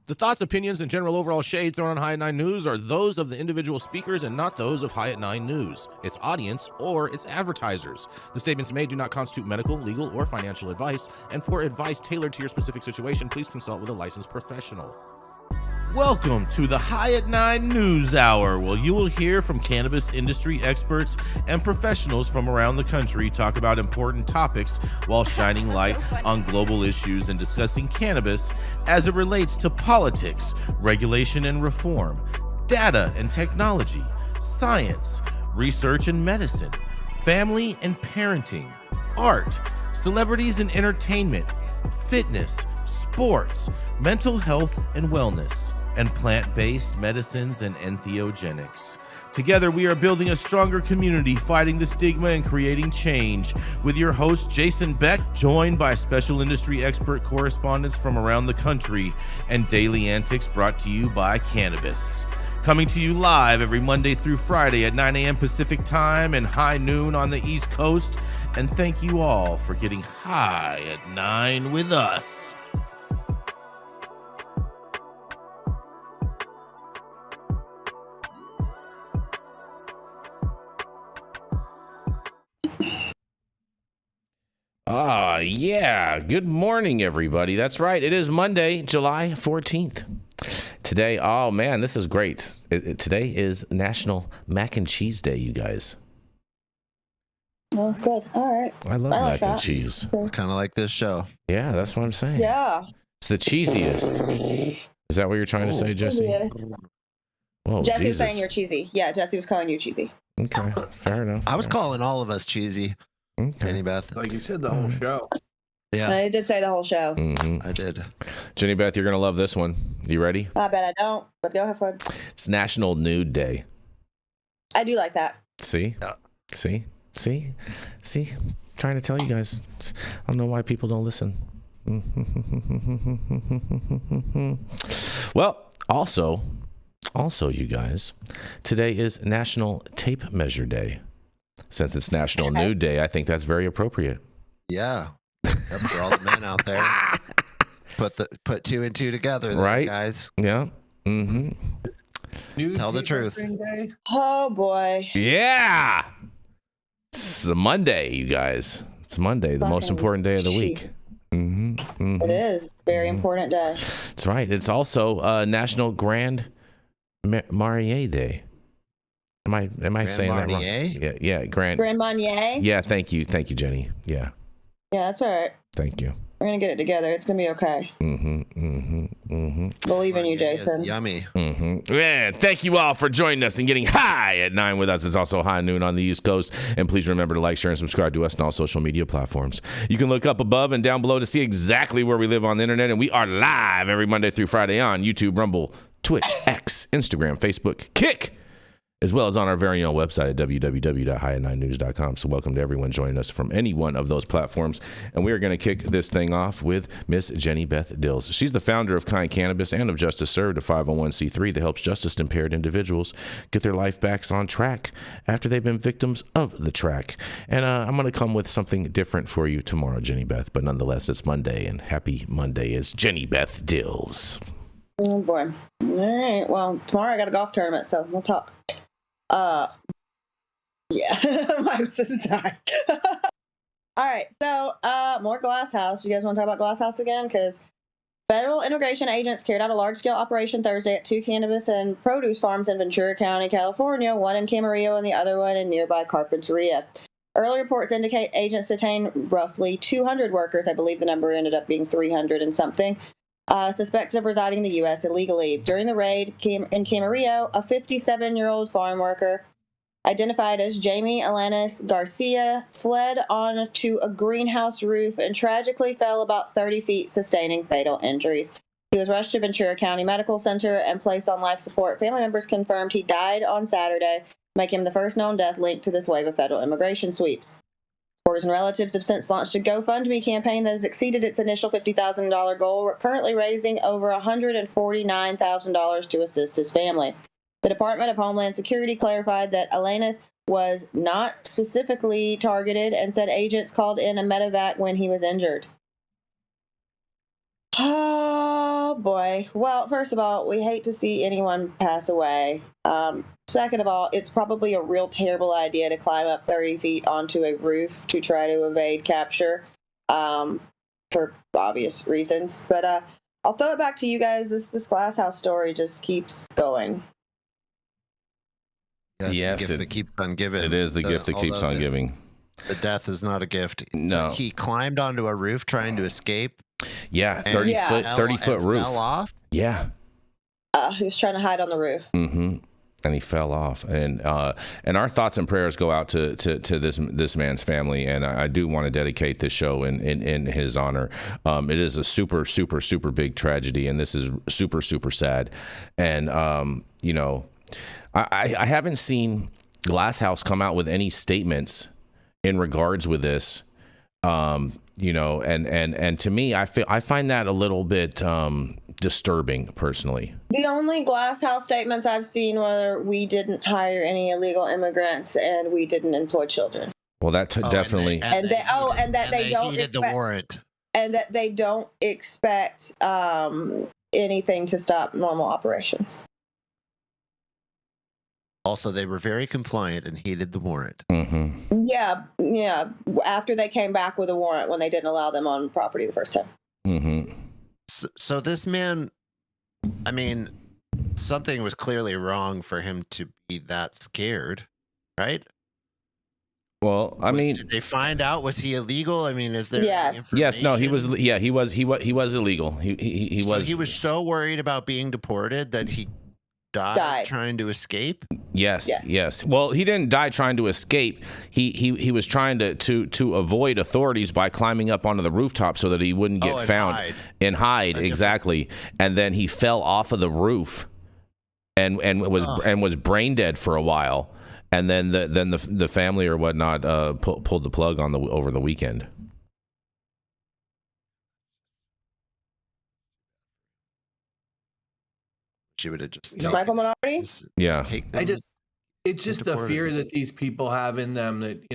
The thoughts, opinions, and general overall shade thrown on High at 9 News are those of the individual speakers and not those of High at 9 News, its audience, or its advertisers. The statements made do not constitute medical, legal, or financial advice, and for advice tailored to your specific situation, please consult with a licensed professional. Welcome to the High at 9 News Hour, where you will hear from cannabis industry experts and professionals from around the country talk about important topics while shining light on global issues and discussing cannabis as it relates to politics, regulation and reform, data and technology, science, research and medicine, family and parenting, art, celebrities and entertainment, fitness, sports, mental health and wellness, and plant-based medicines and entheogenics. Together, we are building a stronger community, fighting the stigma and creating change. With your host, Jason Beck, joined by special industry expert correspondents from around the country, and daily antics brought to you by Cannabis. Coming to you live every Monday through Friday at 9 a.m. Pacific Time and high noon on the East Coast. And thank you all for getting high at 9 with us. Yeah. Good morning, everybody. That's right. It is Monday, July 14th. Today, oh man, this is great. Today is National Mac and Cheese Day, you guys. Oh, good. All right. I love mac and cheese. Kind of like this show. Yeah, that's what I'm saying. Yeah. It's the cheesiest. Is that what you're trying to say, Jesse? Yes. Oh, Jesse was Jesus. saying you're cheesy. Yeah, Jesse was calling you cheesy. Okay, fair enough. I was calling all of us cheesy. Okay. Jenny Beth. Like you said, the whole show. Yeah, I did say the whole show. Mm-hmm. I did. Jenny Beth, you're going to love this one. You ready? I bet I don't, but go have fun. It's National Nude Day. I do like that. See? Yeah. See? I'm trying to tell you guys. I don't know why people don't listen. Well, also, you guys, today is National Tape Measure Day. Since it's National Nude Day, I think that's very appropriate. Yeah. Yep, for all the men out there. Put two and two together, there, Right. guys. Yeah. Mm-hmm. Tell the truth. Oh, boy. Yeah. It's a Monday, you guys. It's Monday, the most important day of the week. Mm-hmm. Mm-hmm. It is. Very important day. That's right. It's also National Grand Marnier Day. Am I Grand saying Marnier? that wrong? Yeah, Grand Marnier? Yeah, thank you, Jenny. Yeah, that's all right. thank you. We're going to get it together. It's going to be okay. Believe in you, Jason. Yummy. Yeah, thank you all for joining us and getting high at 9 with us. It's also high noon on the East Coast. And please remember to like, share, and subscribe to us on all social media platforms. You can look up above and down below to see exactly where we live on the internet. And we are live every Monday through Friday on YouTube, Rumble, Twitch, X, Instagram, Facebook, Kick, as well as on our very own website at www.highat9news.com. So welcome to everyone joining us from any one of those platforms. And we are going to kick this thing off with Miss Jenny Beth Dills. She's the founder of Kind Cannabis and of Justice Served, a 501c3 that helps justice-impaired individuals get their life back on track after they've been victims of the track. And I'm going to come with something different for you tomorrow, Jenny Beth. But nonetheless, it's Monday, and happy Monday is Jenny Beth Dills. Oh, boy. All right. Well, tomorrow I got a golf tournament, so we'll talk. Yeah, Michael says die. All right, so more Glass House. You guys want to talk about Glass House again? Because federal immigration agents carried out a large-scale operation Thursday at two cannabis and produce farms in Ventura County, California, one in Camarillo and the other one in nearby Carpinteria. Early reports indicate agents detained roughly 200 workers. I believe the number ended up being 300 and something. Suspected of residing in the U.S. illegally. During the raid in Camarillo, a 57-year-old farm worker identified as Jamie Alanis Garcia fled onto a greenhouse roof and tragically fell about 30 feet, sustaining fatal injuries. He was rushed to Ventura County Medical Center and placed on life support. Family members confirmed he died on Saturday, making him the first known death linked to this wave of federal immigration sweeps. Supporters and relatives have since launched a GoFundMe campaign that has exceeded its initial $50,000 goal, currently raising over $149,000 to assist his family. The Department of Homeland Security clarified that Alanis was not specifically targeted and said agents called in a medevac when he was injured. Oh, boy. Well, first of all, we hate to see anyone pass away. Second of all, it's probably a real terrible idea to climb up 30 feet onto a roof to try to evade capture, for obvious reasons. But I'll throw it back to you guys. This glass house story just keeps going. Yes, the gift that keeps on giving. It is the gift that keeps on giving. The death is not a gift. No. So he climbed onto a roof trying to escape. Yeah, 30 foot roof. Fell off. Yeah. He was trying to hide on the roof. Mm-hmm. And he fell off. And our thoughts and prayers go out to this man's family. And I do want to dedicate this show in his honor. It is a super, super, super big tragedy, and this is super, super sad. And I haven't seen Glass House come out with any statements in regards with this. And to me, I find that a little bit disturbing personally. The only Glass House statements I've seen were we didn't hire any illegal immigrants and we didn't employ children. Well, that definitely. And that they don't heeded the warrant. And that they don't expect anything to stop normal operations. Also, they were very compliant and heeded the warrant. Mm-hmm. Yeah. After they came back with a warrant when they didn't allow them on property the first time. Mm-hmm. So this man, I mean, something was clearly wrong for him to be that scared, right? Well, I mean, did they find out? Was he illegal? I mean, is there? Yes. No, he was. Yeah, he was illegal. He was. He was so worried about being deported that he died trying to escape. Yes. Well, he didn't die trying to escape. He was trying to avoid authorities by climbing up onto the rooftop so that he wouldn't get found and hide. Exactly. And then he fell off of the roof and was brain dead for a while. And then the family or whatnot pulled the plug on over the weekend. She would have just Michael Minardi. Yeah, it's just the fear that these people have in them that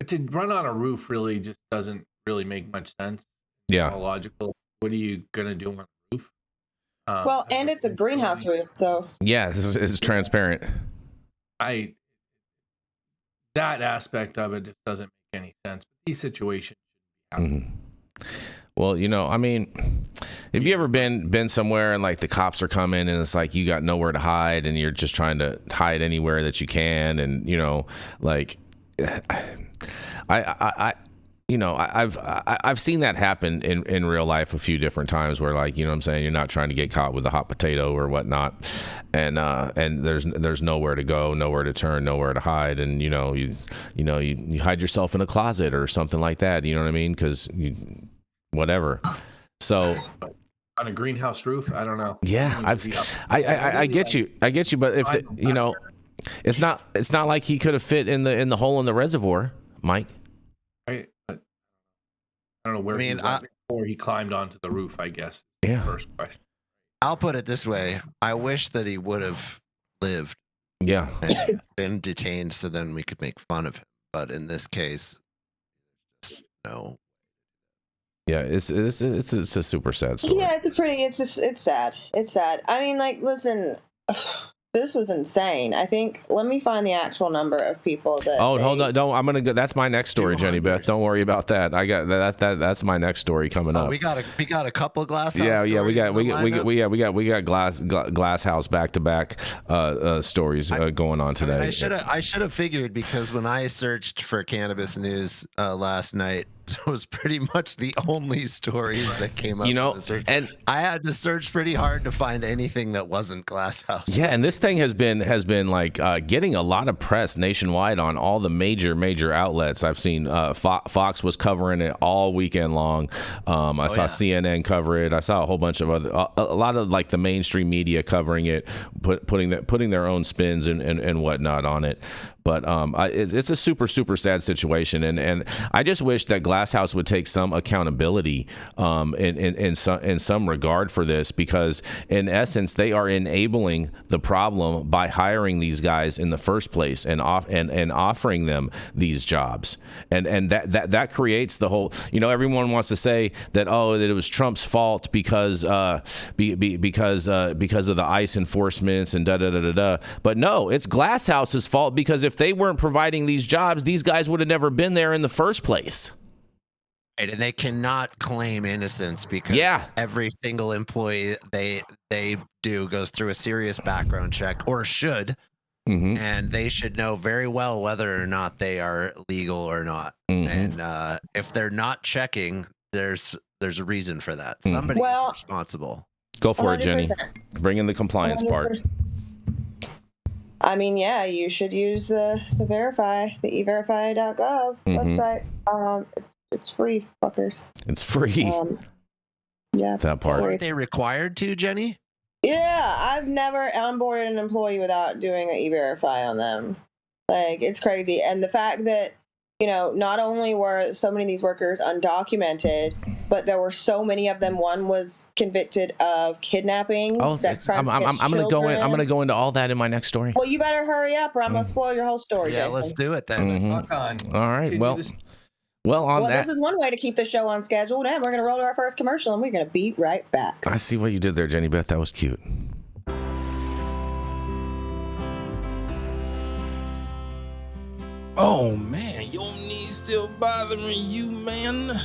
to run on a roof really just doesn't really make much sense. Yeah, logical. What are you gonna do on the roof? Well, and it's a greenhouse roof, so yeah, this is transparent. That aspect of it just doesn't make any sense. But these situations should be happening. Well, I mean, have you ever been somewhere and like the cops are coming and it's like you got nowhere to hide and you're just trying to hide anywhere that you can, and like I've seen that happen in real life a few different times where, like, what I'm saying, you're not trying to get caught with a hot potato or whatnot, and there's nowhere to go, nowhere to turn, nowhere to hide, and you hide yourself in a closet or something like that. You know what I mean? Because whatever. So on a greenhouse roof, I don't know. Yeah, I get you, but if it's not like he could have fit in the hole in the reservoir, Mike. I don't know where he was before he climbed onto the roof, I guess. Yeah. First question. I'll put it this way. I wish that he would have lived. Yeah. And been detained so then we could make fun of him. But in this case, no. Yeah, it's a super sad story. Yeah, it's sad. It's sad. I mean, like, listen, this was insane. I think, let me find the actual number of people that. Oh, hold on, don't. I'm gonna go. That's my next story, Jenny Beth. Don't worry about that. I got that's my next story coming up. We got a couple of Glass House. Yeah, we got Glass House back to back stories going on today. I should have figured, because when I searched for cannabis news last night, it was pretty much the only stories that came up. And I had to search pretty hard to find anything that wasn't Glass House. Yeah, and this thing has been like getting a lot of press nationwide on all the major outlets. I've seen Fox was covering it all weekend long. I saw CNN cover it. I saw a whole bunch of a lot of like the mainstream media covering it, putting their own spins and whatnot on it. But it's a super sad situation, and I just wish that Glass House would take some accountability in some regard for this, because in essence they are enabling the problem by hiring these guys in the first place and offering them these jobs, and that creates the whole, everyone wants to say that that it was Trump's fault because of the ICE enforcements and but no, it's Glass House's fault, because if they weren't providing these jobs, these guys would have never been there in the first place. Right, and they cannot claim innocence because every single employee they do goes through a serious background check, or should, and they should know very well whether or not they are legal or not. And if they're not checking, there's a reason for that. Somebody is responsible. Go for 100%. It, Jenny. Bring in the compliance 100%. Part. I mean, you should use the Verify, the everify.gov website. It's free, fuckers. It's free. That part. Aren't they required to, Jenny? Yeah, I've never onboarded an employee without doing an E-Verify on them. Like, it's crazy. And the fact that, not only were so many of these workers undocumented, but there were so many of them. One was convicted of kidnapping. I'm gonna go into all that in my next story. Well, you better hurry up, or I'm gonna spoil your whole story. Yeah, Jason. Let's do it then. All right. Well, this is one way to keep the show on schedule. And we're gonna roll to our first commercial, and we're gonna be right back. I see what you did there, Jenny Beth. That was cute. Oh man, your knees still bothering you, man?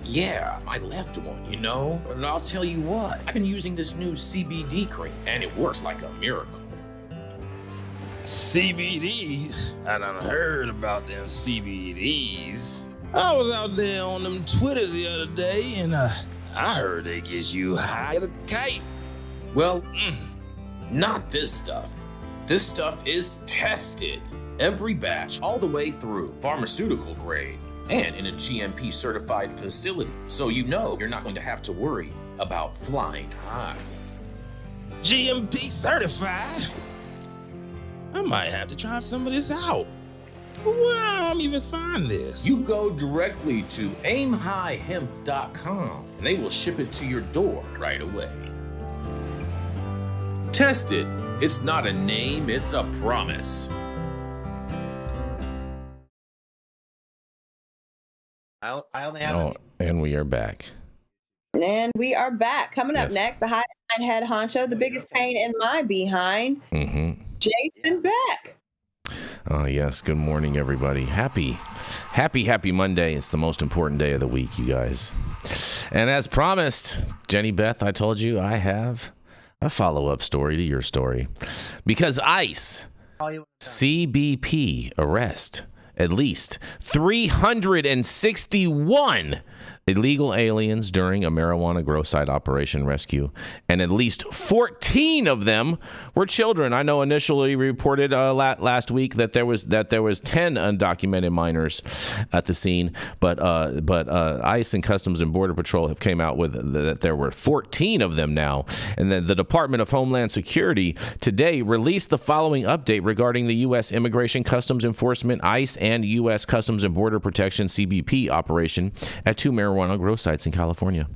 Yeah, I left one, and I'll tell you what, I've been using this new CBD cream, and it works like a miracle. CBDs? I done heard about them CBDs. I was out there on them Twitters the other day, and I heard they get you high as a kite. Well, not this stuff. This stuff is tested. Every batch, all the way through, pharmaceutical grade, and in a GMP certified facility. So you're not going to have to worry about flying high. GMP certified? I might have to try some of this out. Where will I even find this? You go directly to aimhighhemp.com and they will ship it to your door right away. Test it. It's not a name, it's a promise. I only have and we are back. And we are back. Coming up next, the High Head Honcho, the biggest pain in my behind, Jason Beck. Oh, yes. Good morning, everybody. Happy Monday. It's the most important day of the week, you guys. And as promised, Jenny Beth, I told you I have a follow-up story to your story. Because ICE, CBP arrest at least 361 illegal aliens during a marijuana grow site operation rescue, and at least 14 of them were children. I know initially reported last week that there was 10 undocumented minors at the scene, but ICE and Customs and Border Patrol have came out with that there were 14 of them now. And then the Department of Homeland Security today released the following update regarding the U.S. Immigration Customs Enforcement, ICE, and U.S. Customs and Border Protection, CBP, operation at two marijuana grow sites in California.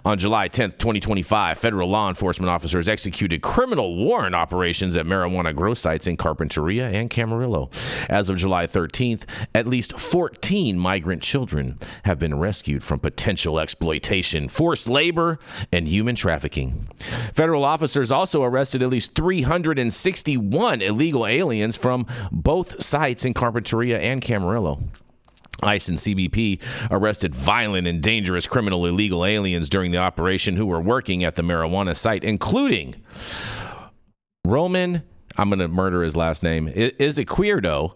On July 10th, 2025, federal law enforcement officers executed criminal warrant operations at marijuana grow sites in Carpinteria and Camarillo. As of July 13th, at least 14 migrant children have been rescued from potential exploitation, forced labor, and human trafficking. Federal officers also arrested at least 361 illegal aliens from both sites in Carpinteria and Camarillo. ICE and CBP arrested violent and dangerous criminal illegal aliens during the operation who were working at the marijuana site, including Roman, I'm going to murder his last name, Izquierdo,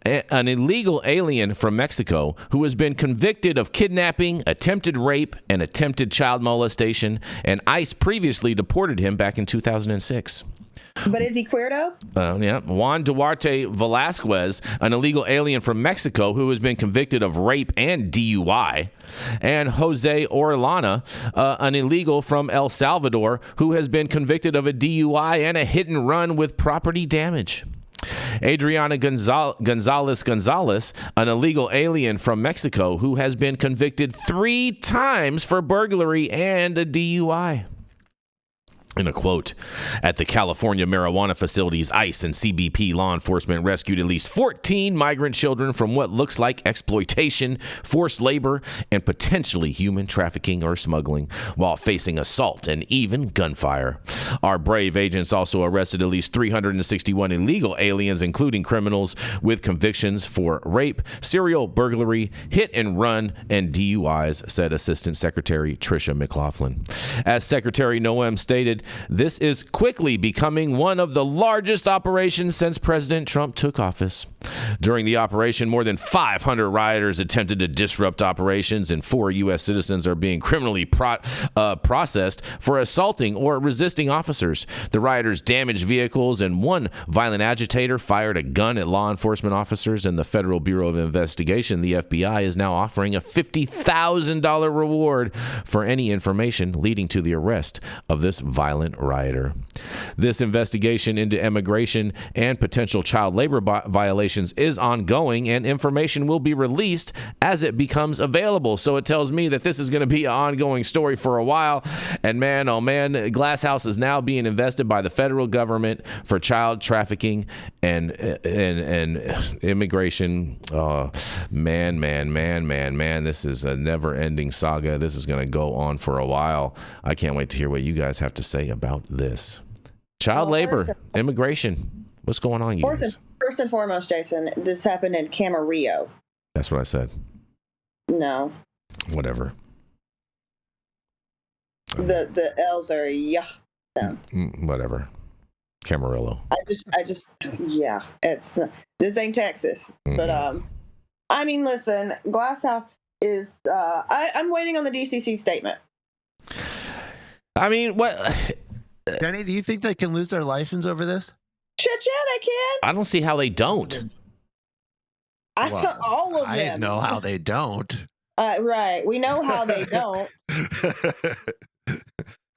an illegal alien from Mexico who has been convicted of kidnapping, attempted rape, and attempted child molestation, and ICE previously deported him back in 2006. But is he queerdo? Yeah. Juan Duarte Velasquez, an illegal alien from Mexico who has been convicted of rape and DUI. And Jose Orellana, an illegal from El Salvador who has been convicted of a DUI and a hit and run with property damage. Adriana Gonzalez, an illegal alien from Mexico who has been convicted 3 times for burglary and a DUI. In a quote, at the California marijuana facilities, ICE and CBP law enforcement rescued at least 14 migrant children from what looks like exploitation, forced labor, and potentially human trafficking or smuggling, while facing assault and even gunfire. Our brave agents also arrested at least 361 illegal aliens, including criminals with convictions for rape, serial burglary, hit and run, and DUIs, said Assistant Secretary Tricia McLaughlin. As Secretary Noem stated, this is quickly becoming one of the largest operations since President Trump took office. During the operation, more than 500 rioters attempted to disrupt operations, and 4 U.S. citizens are being criminally processed for assaulting or resisting officers. The rioters damaged vehicles, and 1 violent agitator fired a gun at law enforcement officers, and the Federal Bureau of Investigation, the FBI, is now offering a $50,000 reward for any information leading to the arrest of this violent rioter. This investigation into immigration and potential child labor violations is ongoing, and information will be released as it becomes available. So it tells me that this is going to be an ongoing story for a while. And man, oh man, Glass House is now being invested by the federal government for child trafficking and immigration. Oh, man. This is a never-ending saga. This is going to go on for a while. I can't wait to hear what you guys have to say about this. Child labor, immigration. What's going on, you guys? First and foremost, Jason, this happened in Camarillo. That's what I said. No. Whatever. The L's are sound. Whatever. Camarillo. I just yeah. It's this ain't Texas, but I mean, listen, Glass House is. I'm waiting on the DCC statement. I mean, what? Jenny, do you think they can lose their license over this? Shit, yeah, they can. I don't see how they don't. All of them. I know how they don't. Right. We know how they don't.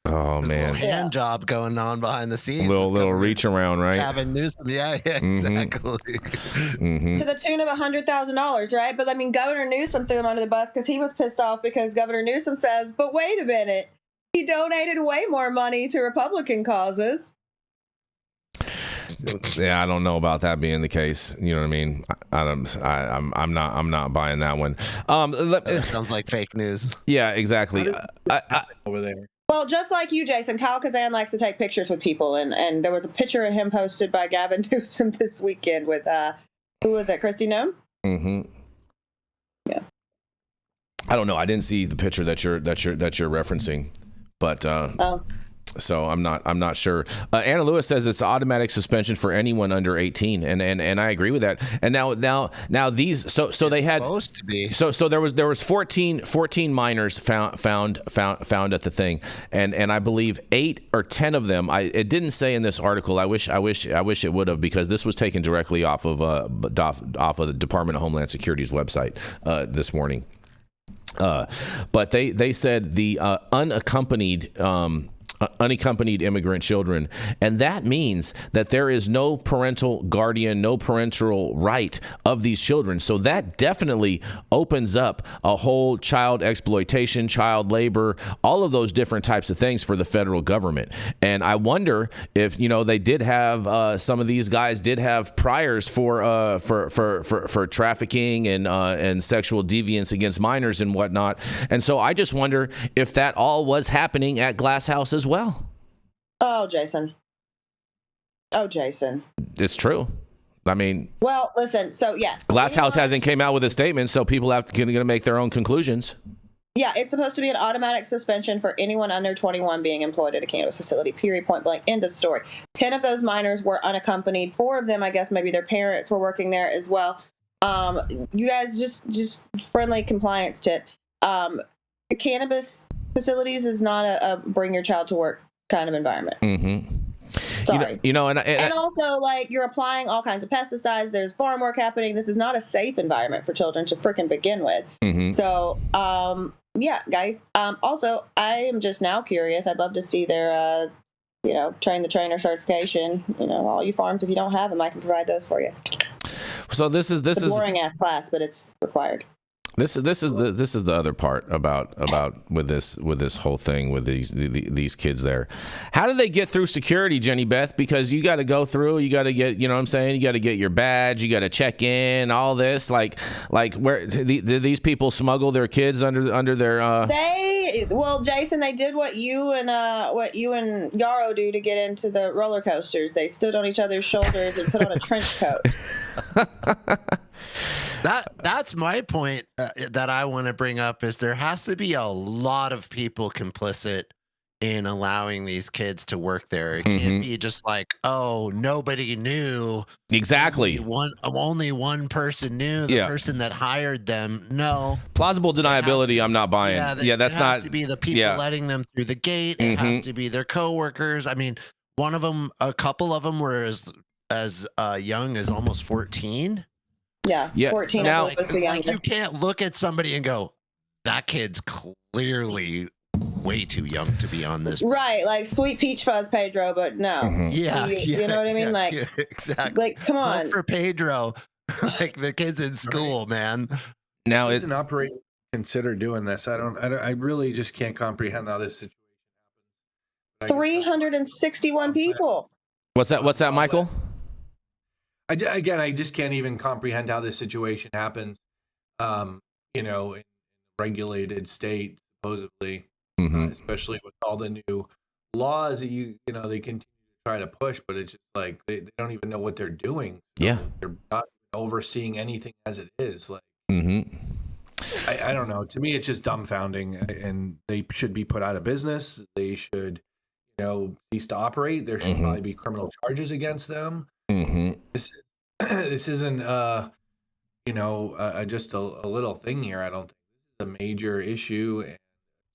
Oh, There's man. A little hand job going on behind the scenes. Little reach around, right? Gavin Newsom. Yeah, exactly. To the tune of $100,000, right? But I mean, Governor Newsom threw him under the bus because he was pissed off because Governor Newsom says, but wait a minute, he donated way more money to Republican causes. Yeah, I don't know about that being the case. You know what I mean? I'm not buying that one. That sounds like fake news. Yeah, exactly. Over there. Well, just like you, Jason, Kyle Kazan likes to take pictures with people, and there was a picture of him posted by Gavin Newsom this weekend with who was it, Kristi Noem? Mm-hmm. Yeah. I don't know. I didn't see the picture that you're referencing, but so I'm not sure. Anna Lewis says it's automatic suspension for anyone under 18, and I agree with that. And now these so they had supposed to be so there was 14 minors found at the thing, and I believe 8 or 10 of them. It didn't say in this article. I wish it would have, because this was taken directly off of the Department of Homeland Security's website this morning. But they said the unaccompanied immigrant children, and that means that there is no parental guardian, no parental right of these children. So that definitely opens up a whole child exploitation, child labor, all of those different types of things for the federal government. And I wonder if they did have some of these guys did have priors for trafficking and sexual deviance against minors and whatnot. And so I just wonder if that all was happening at Glass House as well. Oh, Jason. It's true. I mean, well, listen. So yes, Glass House hasn't came out with a statement, so people have to make their own conclusions. Yeah, it's supposed to be an automatic suspension for anyone under 21 being employed at a cannabis facility. Period. Point blank. End of story. 10 of those minors were unaccompanied. 4 of them, I guess, maybe their parents were working there as well. You guys, just friendly compliance tip. Cannabis facilities is not a bring your child to work kind of environment. Mm-hmm. Sorry. And also, like, you're applying all kinds of pesticides. There's farm work happening. This is not a safe environment for children to freaking begin with. Mm-hmm. So, yeah, guys. Also, I am just now curious. I'd love to see their train the trainer certification. All you farms, if you don't have them, I can provide those for you. So this is boring ass class, but it's required. This is the other part about with this whole thing with these kids there. How do they get through security, Jenny Beth? Because you got to go through, you got to get, you know what I'm saying? You got to get your badge, you got to check in, all this. Like where do these people smuggle their kids under their? Jason, they did what you and Yarrow do to get into the roller coasters. They stood on each other's shoulders and put on a trench coat. That's my point that I want to bring up is there has to be a lot of people complicit in allowing these kids to work there. It can't be just like, oh, nobody knew. Exactly. Only one person knew, the person that hired them. No. Plausible deniability, I'm not buying. Yeah, that's not. It has to be the people letting them through the gate. It has to be their coworkers. I mean, a couple of them were as young as almost 14. Yeah, 14 now, was the youngest. You can't look at somebody and go, that kid's clearly way too young to be on this. Right, like Sweet Peach Fuzz Pedro, but no. You know what I mean? Exactly. Like, come on. Vote for Pedro. Like the kid's in school, man. Now as an operator consider doing this. I really just can't comprehend how this situation happens. 361 people. What's that, Michael? I just can't even comprehend how this situation happens. In a regulated state, supposedly, especially with all the new laws that they continue to try to push, but it's just like they don't even know what they're doing. So they're not overseeing anything as it is. Like, I don't know. To me, it's just dumbfounding, and they should be put out of business. They should, cease to operate. There should probably be criminal charges against them. This isn't just a little thing here. I don't think this is a major issue and a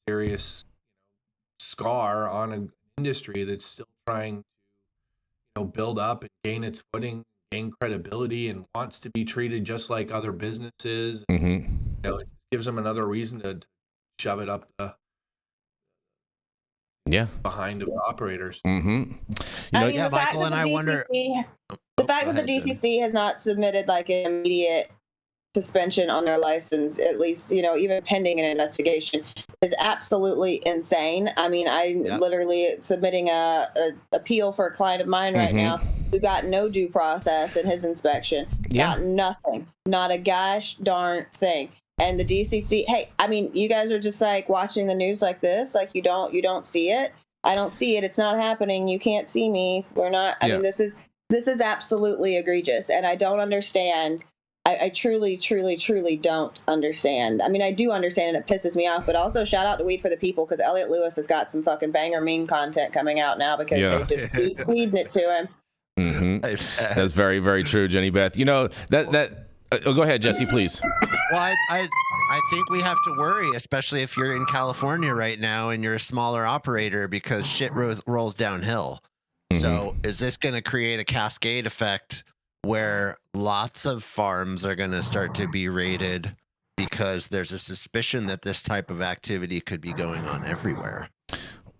serious scar on an industry that's still trying to build up and gain its footing, gain credibility, and wants to be treated just like other businesses. It gives them another reason to shove it up the behind of the operators. Michael, and I wonder. The fact that the DCC has not submitted like an immediate suspension on their license, at least, even pending an investigation, is absolutely insane. I mean, literally submitting a appeal for a client of mine right now who got no due process in his inspection. Got nothing. Not a gosh darn thing. And the DCC, hey, I mean, you guys are just like watching the news like this, like you don't see it. I don't see it. It's not happening. You can't see me. We're not. I mean, this is absolutely egregious, and I don't understand. I truly, truly, truly don't understand. I mean, I do understand, and it pisses me off. But also, shout out to Weed for the People, because Elliot Lewis has got some fucking banger meme content coming out now because they just keep feeding it to him. That's very, very true, Jenny Beth. Go ahead, Jesse, please. Well, I think we have to worry, especially if you're in California right now and you're a smaller operator, because shit rolls downhill. So is this going to create a cascade effect where lots of farms are going to start to be raided because there's a suspicion that this type of activity could be going on everywhere?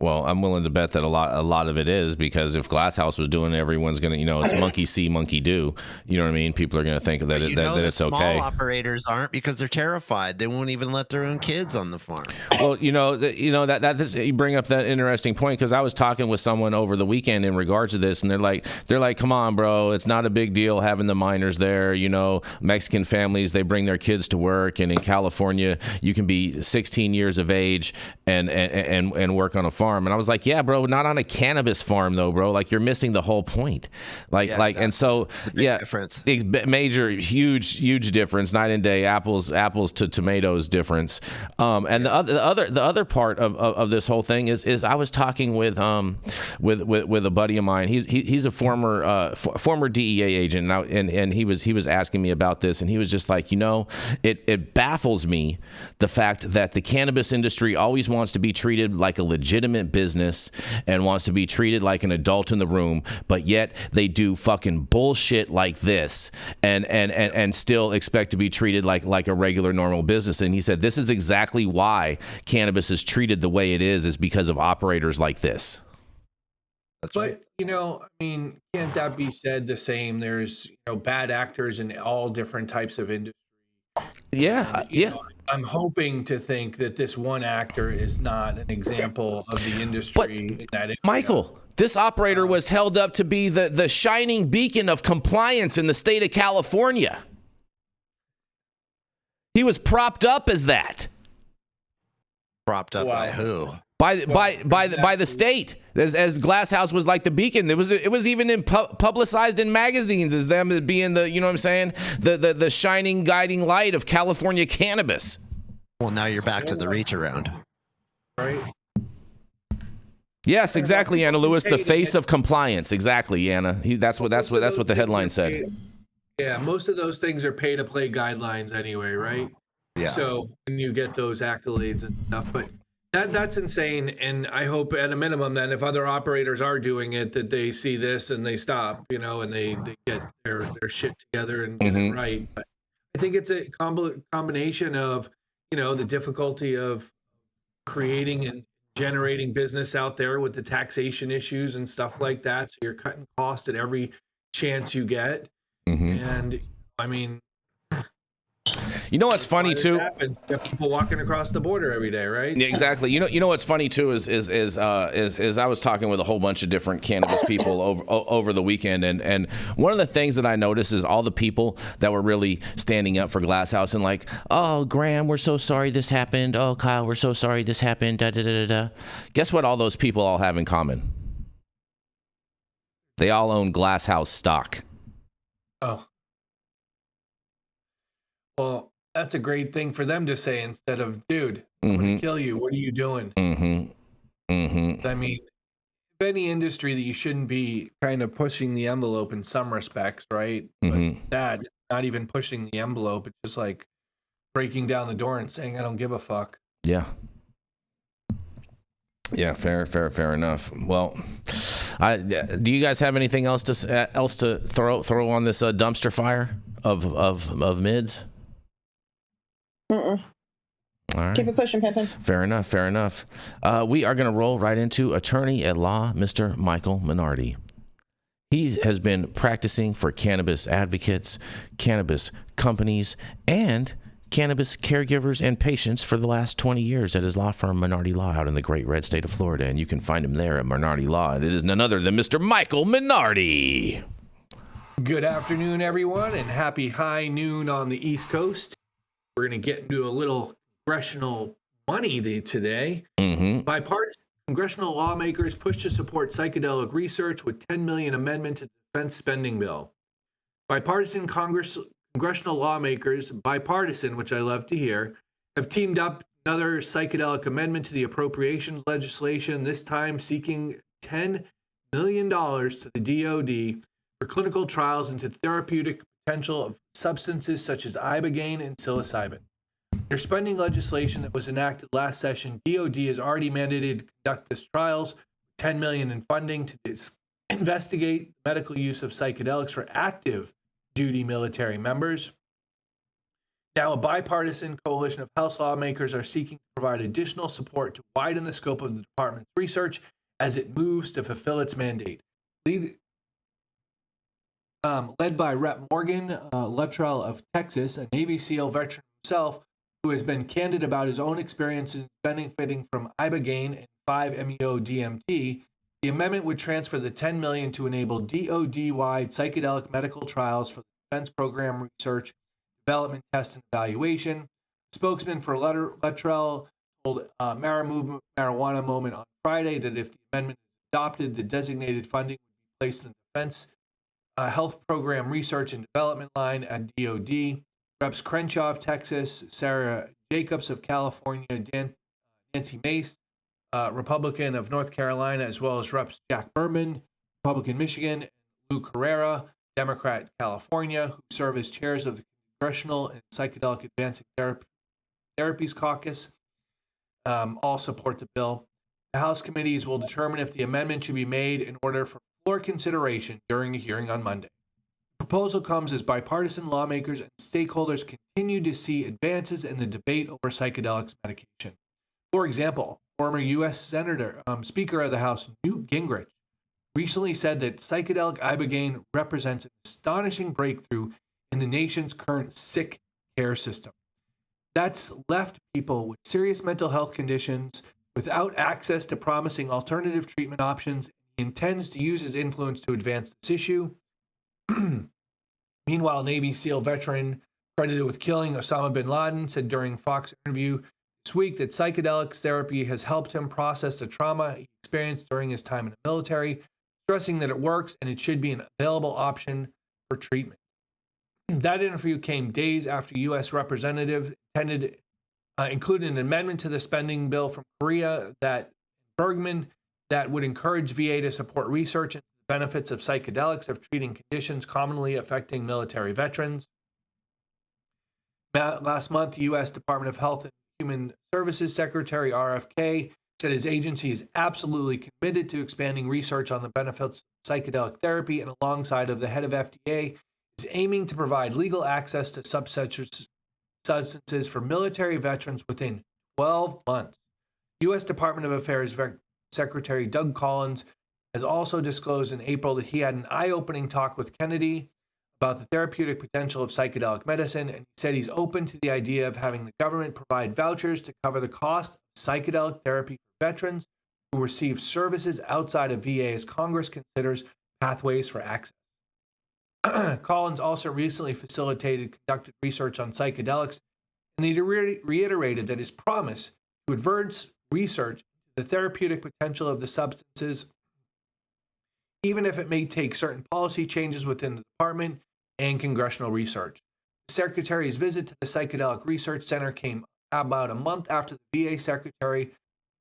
Well, I'm willing to bet that a lot of it is, because if Glass House was doing it, everyone's going to, it's monkey see, monkey do. You know what I mean? People are going to think that it's okay. Small operators aren't, because they're terrified. They won't even let their own kids on the farm. Well, you bring up that interesting point, because I was talking with someone over the weekend in regards to this, and they're like, come on, bro, it's not a big deal having the minors there. Mexican families, they bring their kids to work, and in California, you can be 16 years of age and work on a farm. And I was like, yeah, bro, not on a cannabis farm though, bro. Like, you're missing the whole point. Exactly. And so, it's a big difference. Major, huge difference, night and day, apples to tomatoes difference. And the other part of this whole thing is I was talking with a buddy of mine. He's a former DEA agent, and he was asking me about this, and he was just like, it baffles me, the fact that the cannabis industry always wants to be treated like a legitimate business and wants to be treated like an adult in the room, but yet they do fucking bullshit like this and still expect to be treated like a regular normal business. And he said this is exactly why cannabis is treated the way it is because of operators like this. That's But right. I mean, can't that be said the same? There's bad actors in all different types of industry. Yeah, And, I'm hoping to think that this one actor is not an example of the industry in that area. Michael, this operator was held up to be the shining beacon of compliance in the state of California. He was propped up as that. Propped up by who? By the state, as Glasshouse was like the beacon. It was even publicized in magazines as them being the, you know what I'm saying, the shining guiding light of California cannabis. Well, now you're back to the reach around, right? Yes, exactly, Anna Lewis, the face of compliance. Exactly, Anna. That's what the headline said. Yeah, most of those things are pay to play guidelines anyway, right? Yeah. So when you get those accolades and stuff, but that's insane. And I hope at a minimum that if other operators are doing it, that they see this and they stop, and they get their shit together and get it right. But I think it's a combination of, the difficulty of creating and generating business out there with the taxation issues and stuff like that. So you're cutting costs at every chance you get. And I mean, what's funny too? You have people walking across the border every day, right? Yeah, exactly. You know what's funny too is I was talking with a whole bunch of different cannabis people over the weekend, and one of the things that I noticed is all the people that were really standing up for Glasshouse and like, oh, Graham, we're so sorry this happened. Oh, Kyle, we're so sorry this happened. Da da da da. Guess what? All those people all have in common. They all own Glasshouse stock. Oh. Well, that's a great thing for them to say instead of, dude, I'm going to kill you. What are you doing? I mean, if any industry that you shouldn't be kind of pushing the envelope in some respects, right? But that, not even pushing the envelope. It's just like breaking down the door and saying, I don't give a fuck. Yeah. Yeah, fair enough. Well, do you guys have anything else to throw on this dumpster fire of mids? Mm-mm. All right. Keep it pushing, Pimpin. Fair enough. We are going to roll right into attorney at law, Mr. Michael Minardi. He has been practicing for cannabis advocates, cannabis companies, and cannabis caregivers and patients for the last 20 years at his law firm, Minardi Law, out in the great red state of Florida. And you can find him there at Minardi Law. And it is none other than Mr. Michael Minardi. Good afternoon, everyone, and happy high noon on the East Coast. We're going to get into a little congressional money today. Bipartisan congressional lawmakers push to support psychedelic research with $10 million amendment to the defense spending bill. Bipartisan congressional lawmakers, bipartisan, which I love to hear, have teamed up another psychedelic amendment to the appropriations legislation, this time seeking $10 million to the DoD for clinical trials into therapeutic potential of substances such as ibogaine and psilocybin. Their spending legislation that was enacted last session, DoD has already mandated to conduct these trials, $10 million in funding to investigate medical use of psychedelics for active duty military members. Now, a bipartisan coalition of House lawmakers are seeking to provide additional support to widen the scope of the department's research as it moves to fulfill its mandate. Led by Rep. Morgan Luttrell of Texas, a Navy SEAL veteran himself, who has been candid about his own experiences benefiting from ibogaine and 5-MeO-DMT, the amendment would transfer the $10 million to enable DoD-wide psychedelic medical trials for the defense program research, development, test, and evaluation. Spokesman for Luttrell told Marijuana Moment on Friday that if the amendment is adopted, the designated funding would be placed in the defense health program research and development line at DoD. Reps Crenshaw of Texas, Sarah Jacobs of California, Nancy Mace, Republican of North Carolina, as well as Reps Jack Berman, Republican Michigan, and Lou Carrera, Democrat California, who serve as chairs of the Congressional and Psychedelic Advancing Therapies Caucus, all support the bill. The House committees will determine if the amendment should be made in order for floor consideration during a hearing on Monday. The proposal comes as bipartisan lawmakers and stakeholders continue to see advances in the debate over psychedelics medication. For example, former U.S. Speaker of the House Newt Gingrich recently said that psychedelic ibogaine represents an astonishing breakthrough in the nation's current sick care system. That's left people with serious mental health conditions without access to promising alternative treatment options. He intends to use his influence to advance this issue. Meanwhile, Navy SEAL veteran credited with killing Osama bin Laden said during Fox interview this week that psychedelics therapy has helped him process the trauma he experienced during his time in the military, stressing that it works and it should be an available option for treatment. That interview came days after U.S. representative included an amendment to the spending bill from Korea Bergman that would encourage VA to support research into the benefits of psychedelics of treating conditions commonly affecting military veterans. Last month, the U.S. Department of Health and Human Services Secretary RFK said his agency is absolutely committed to expanding research on the benefits of psychedelic therapy, and alongside of the head of FDA, is aiming to provide legal access to substances for military veterans within 12 months. U.S. Department of Affairs Secretary Doug Collins has also disclosed in April that he had an eye-opening talk with Kennedy about the therapeutic potential of psychedelic medicine, and he said he's open to the idea of having the government provide vouchers to cover the cost of psychedelic therapy for veterans who receive services outside of VA as Congress considers pathways for access. Collins also recently conducted research on psychedelics, and he reiterated that his promise to advance research into the therapeutic potential of the substances, even if it may take certain policy changes within the department and congressional research. The secretary's visit to the Psychedelic Research Center came about a month after the VA secretary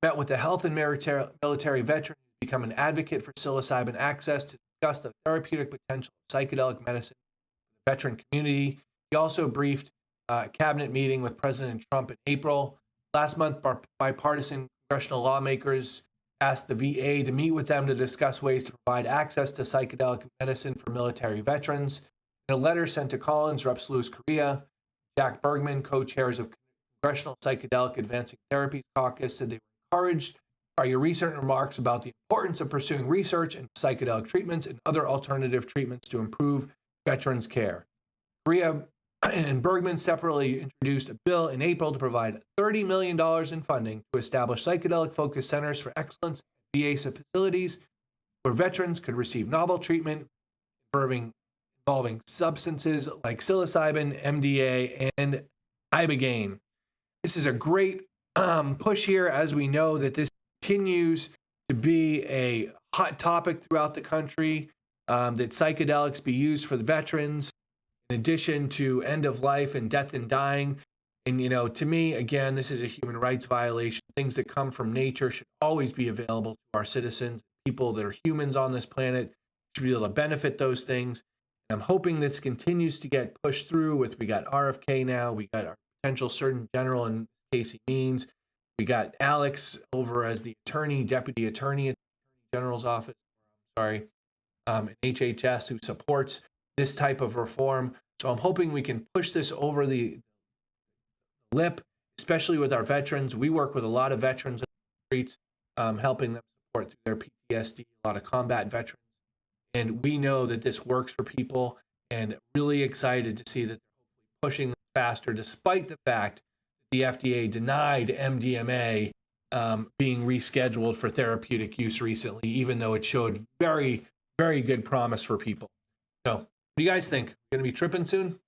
met with the health and military veteran who become an advocate for psilocybin access to discuss the therapeutic potential of psychedelic medicine for the veteran community. He also briefed a cabinet meeting with President Trump in April. Last month, bipartisan congressional lawmakers asked the VA to meet with them to discuss ways to provide access to psychedelic medicine for military veterans. In a letter sent to Collins, Reps. Louis Correa, Jack Bergman, co-chairs of Congressional Psychedelic Advancing Therapies Caucus, said they were encouraged by your recent remarks about the importance of pursuing research into psychedelic treatments and other alternative treatments to improve veterans' care. Correa and Bergman separately introduced a bill in April to provide $30 million in funding to establish psychedelic-focused centers for excellence at VA facilities where veterans could receive novel treatment involving substances like psilocybin, MDA, and ibogaine. This is a great push here, as we know that this continues to be a hot topic throughout the country, that psychedelics be used for the veterans, in addition to end of life and death and dying. And, to me, again, this is a human rights violation. Things that come from nature should always be available to our citizens. People that are humans on this planet should be able to benefit those things. And I'm hoping this continues to get pushed through we got RFK now, we got our potential Surgeon General and Casey Means, we got Alex over as the deputy attorney at the Attorney General's office, and HHS, who supports this type of reform. So I'm hoping we can push this over the lip, especially with our veterans. We work with a lot of veterans on the streets, helping them support through their PTSD, a lot of combat veterans. And we know that this works for people, and really excited to see that they're pushing faster, despite the fact that the FDA denied MDMA being rescheduled for therapeutic use recently, even though it showed very, very good promise for people. So what do you guys think? Going to be tripping soon?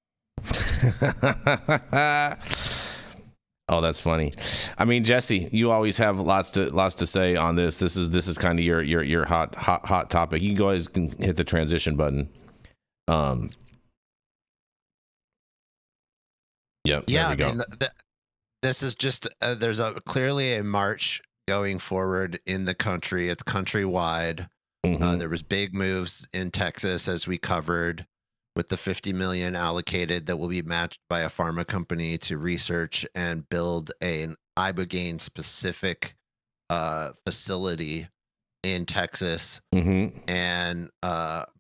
Oh, that's funny. I mean, Jesse, you always have lots to say on this. This is kind of your hot topic. You can go ahead and hit the transition button. Yep. Yeah, there we go. I mean, this is just there's clearly a march going forward in the country. It's countrywide. Mm-hmm. There was big moves in Texas, as we covered, with the $50 million allocated that will be matched by a pharma company to research and build an ibogaine specific facility in Texas. Mm-hmm. And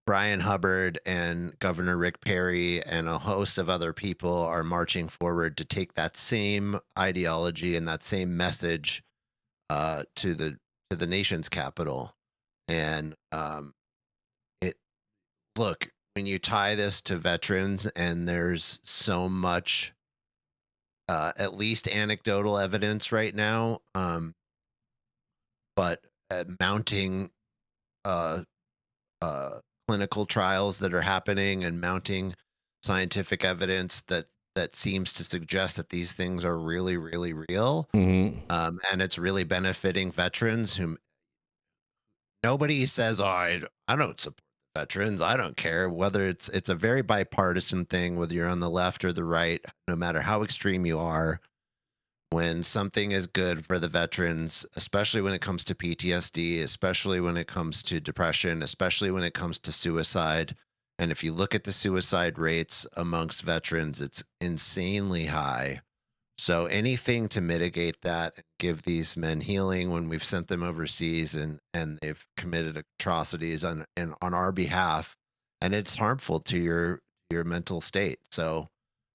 Brian Hubbard and Governor Rick Perry and a host of other people are marching forward to take that same ideology and that same message to the nation's capital. And look, when you tie this to veterans, and there's so much, at least anecdotal evidence right now, but mounting clinical trials that are happening and mounting scientific evidence that seems to suggest that these things are really, really real. And it's really benefiting veterans who nobody says, oh, I don't support veterans. I don't care whether it's a very bipartisan thing, whether you're on the left or the right, no matter how extreme you are. When something is good for the veterans, especially when it comes to PTSD, especially when it comes to depression, especially when it comes to suicide. And if you look at the suicide rates amongst veterans, it's insanely high. So anything to mitigate that and give these men healing when we've sent them overseas and they've committed atrocities on our behalf, and it's harmful to your mental state. So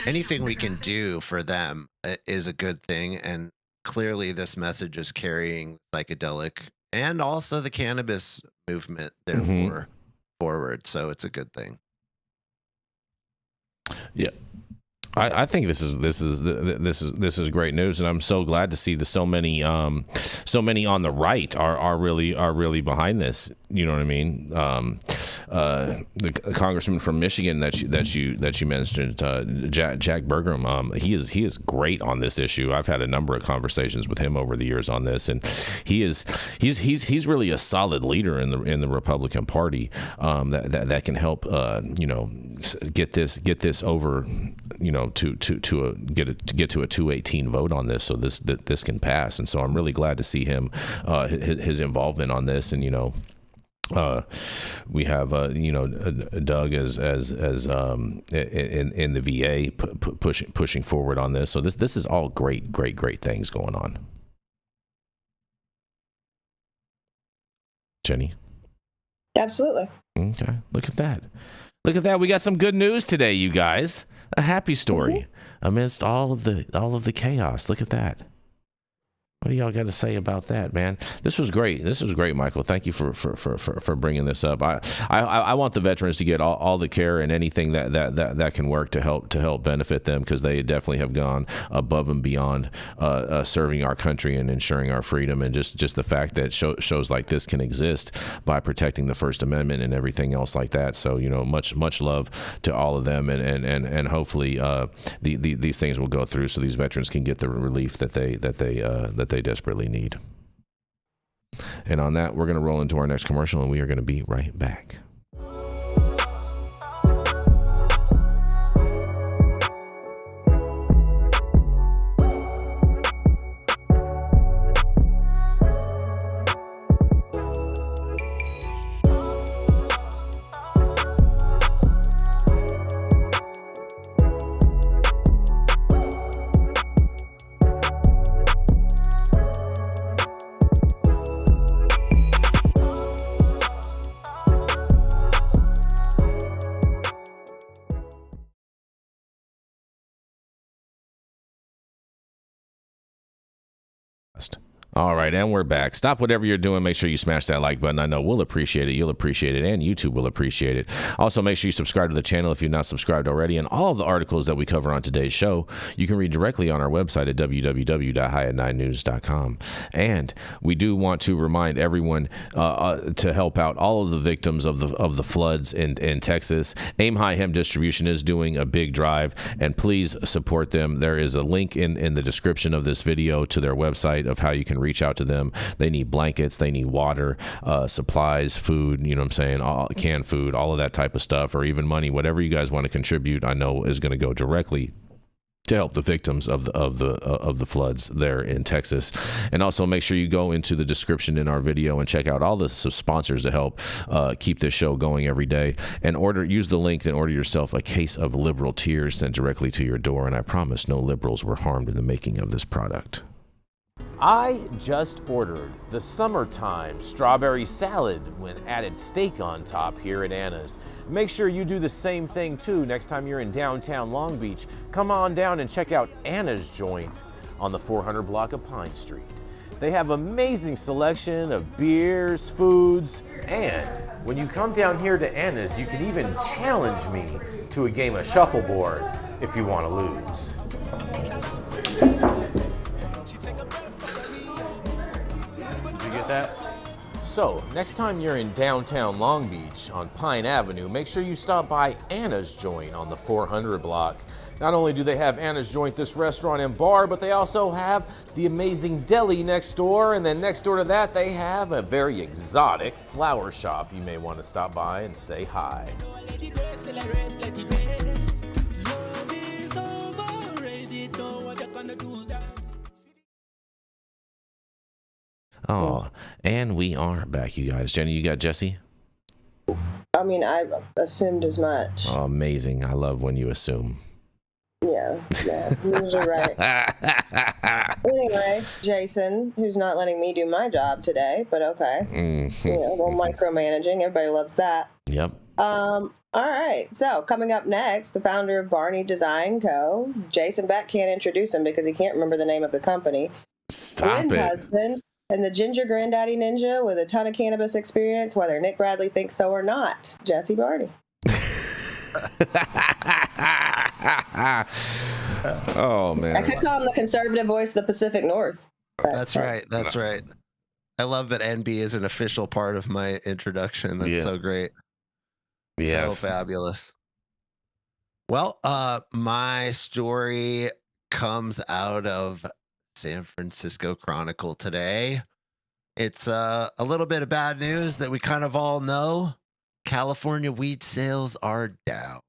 anything we can do for them is a good thing. And clearly this message is carrying psychedelic and also the cannabis movement, therefore, forward. So it's a good thing. Yeah. I think this is great news, and I'm so glad to see that so many on the right are really behind this. You know what I mean? The congressman from Michigan that you mentioned, Jack Burgum, he is great on this issue. I've had a number of conversations with him over the years on this, and he's really a solid leader in the Republican Party that can help get this over, to get to a 218 vote on this, so this can pass. And so I'm really glad to see him his involvement on this. And we have Doug as in the VA pushing forward on this. So this is all great things going on. Jenny? Absolutely. Okay. Look at that. We got some good news today, you guys. A happy story amidst all of the chaos. Look at that. What do y'all got to say about that, man? This was great, Michael. Thank you for bringing this up. I want the veterans to get all the care and anything that can work to help benefit them, because they definitely have gone above and beyond serving our country and ensuring our freedom, and just the fact that shows like this can exist by protecting the First Amendment and everything else like that. So much love to all of them, and hopefully these things will go through so these veterans can get the relief that they desperately need. And on that, we're going to roll into our next commercial, and we are going to be right back. All right, and we're back. Stop whatever you're doing. Make sure you smash that like button. I know we'll appreciate it. You'll appreciate it, and YouTube will appreciate it. Also, make sure you subscribe to the channel if you're not subscribed already. And all of the articles that we cover on today's show, you can read directly on our website at www.highat9news.com. And we do want to remind everyone to help out all of the victims of the floods in Texas. Aim High Hemp Distribution is doing a big drive, and please support them. There is a link in the description of this video to their website of how you can reach out to them. They need blankets, they need water, supplies, food, canned food, all of that type of stuff, or even money, whatever you guys want to contribute, I know is going to go directly to help the victims of the floods there in Texas. And also make sure you go into the description in our video and check out all the sponsors to help keep this show going every day, and use the link and order yourself a case of liberal tears sent directly to your door. And I promise no liberals were harmed in the making of this product. I just ordered the summertime strawberry salad when added steak on top here at Anna's. Make sure you do the same thing too next time you're in downtown Long Beach. Come on down and check out Anna's joint on the 400 block of Pine Street. They have amazing selection of beers, foods, and when you come down here to Anna's, you can even challenge me to a game of shuffleboard if you want to lose. Did you get that? So, next time you're in downtown Long Beach on Pine Avenue, make sure you stop by Anna's Joint on the 400 block. Not only do they have Anna's Joint, this restaurant and bar, but they also have the amazing deli next door, and then next door to that, they have a very exotic flower shop. You may want to stop by and say hi. Oh, and we are back, you guys. Jenny, you got Jesse? I mean, I assumed as much. Oh, amazing. I love when you assume. Yeah, you're usually right. Anyway, Jason, who's not letting me do my job today, but okay. Mm-hmm. You know, a little micromanaging. Everybody loves that. Yep. All right. So coming up next, the founder of Barney Design Co. Jason Beck can't introduce him because he can't remember the name of the company. Stop it. Husband and the ginger granddaddy ninja with a ton of cannabis experience, whether Nick Bradley thinks so or not. Jesse Barney. Oh man, I could call him the conservative voice of the Pacific North. That's right. That's right. I love that NB is an official part of my introduction. That's so great. Yes. So fabulous. Well, my story comes out of San Francisco Chronicle today. It's a little bit of bad news that we kind of all know. California weed sales are down,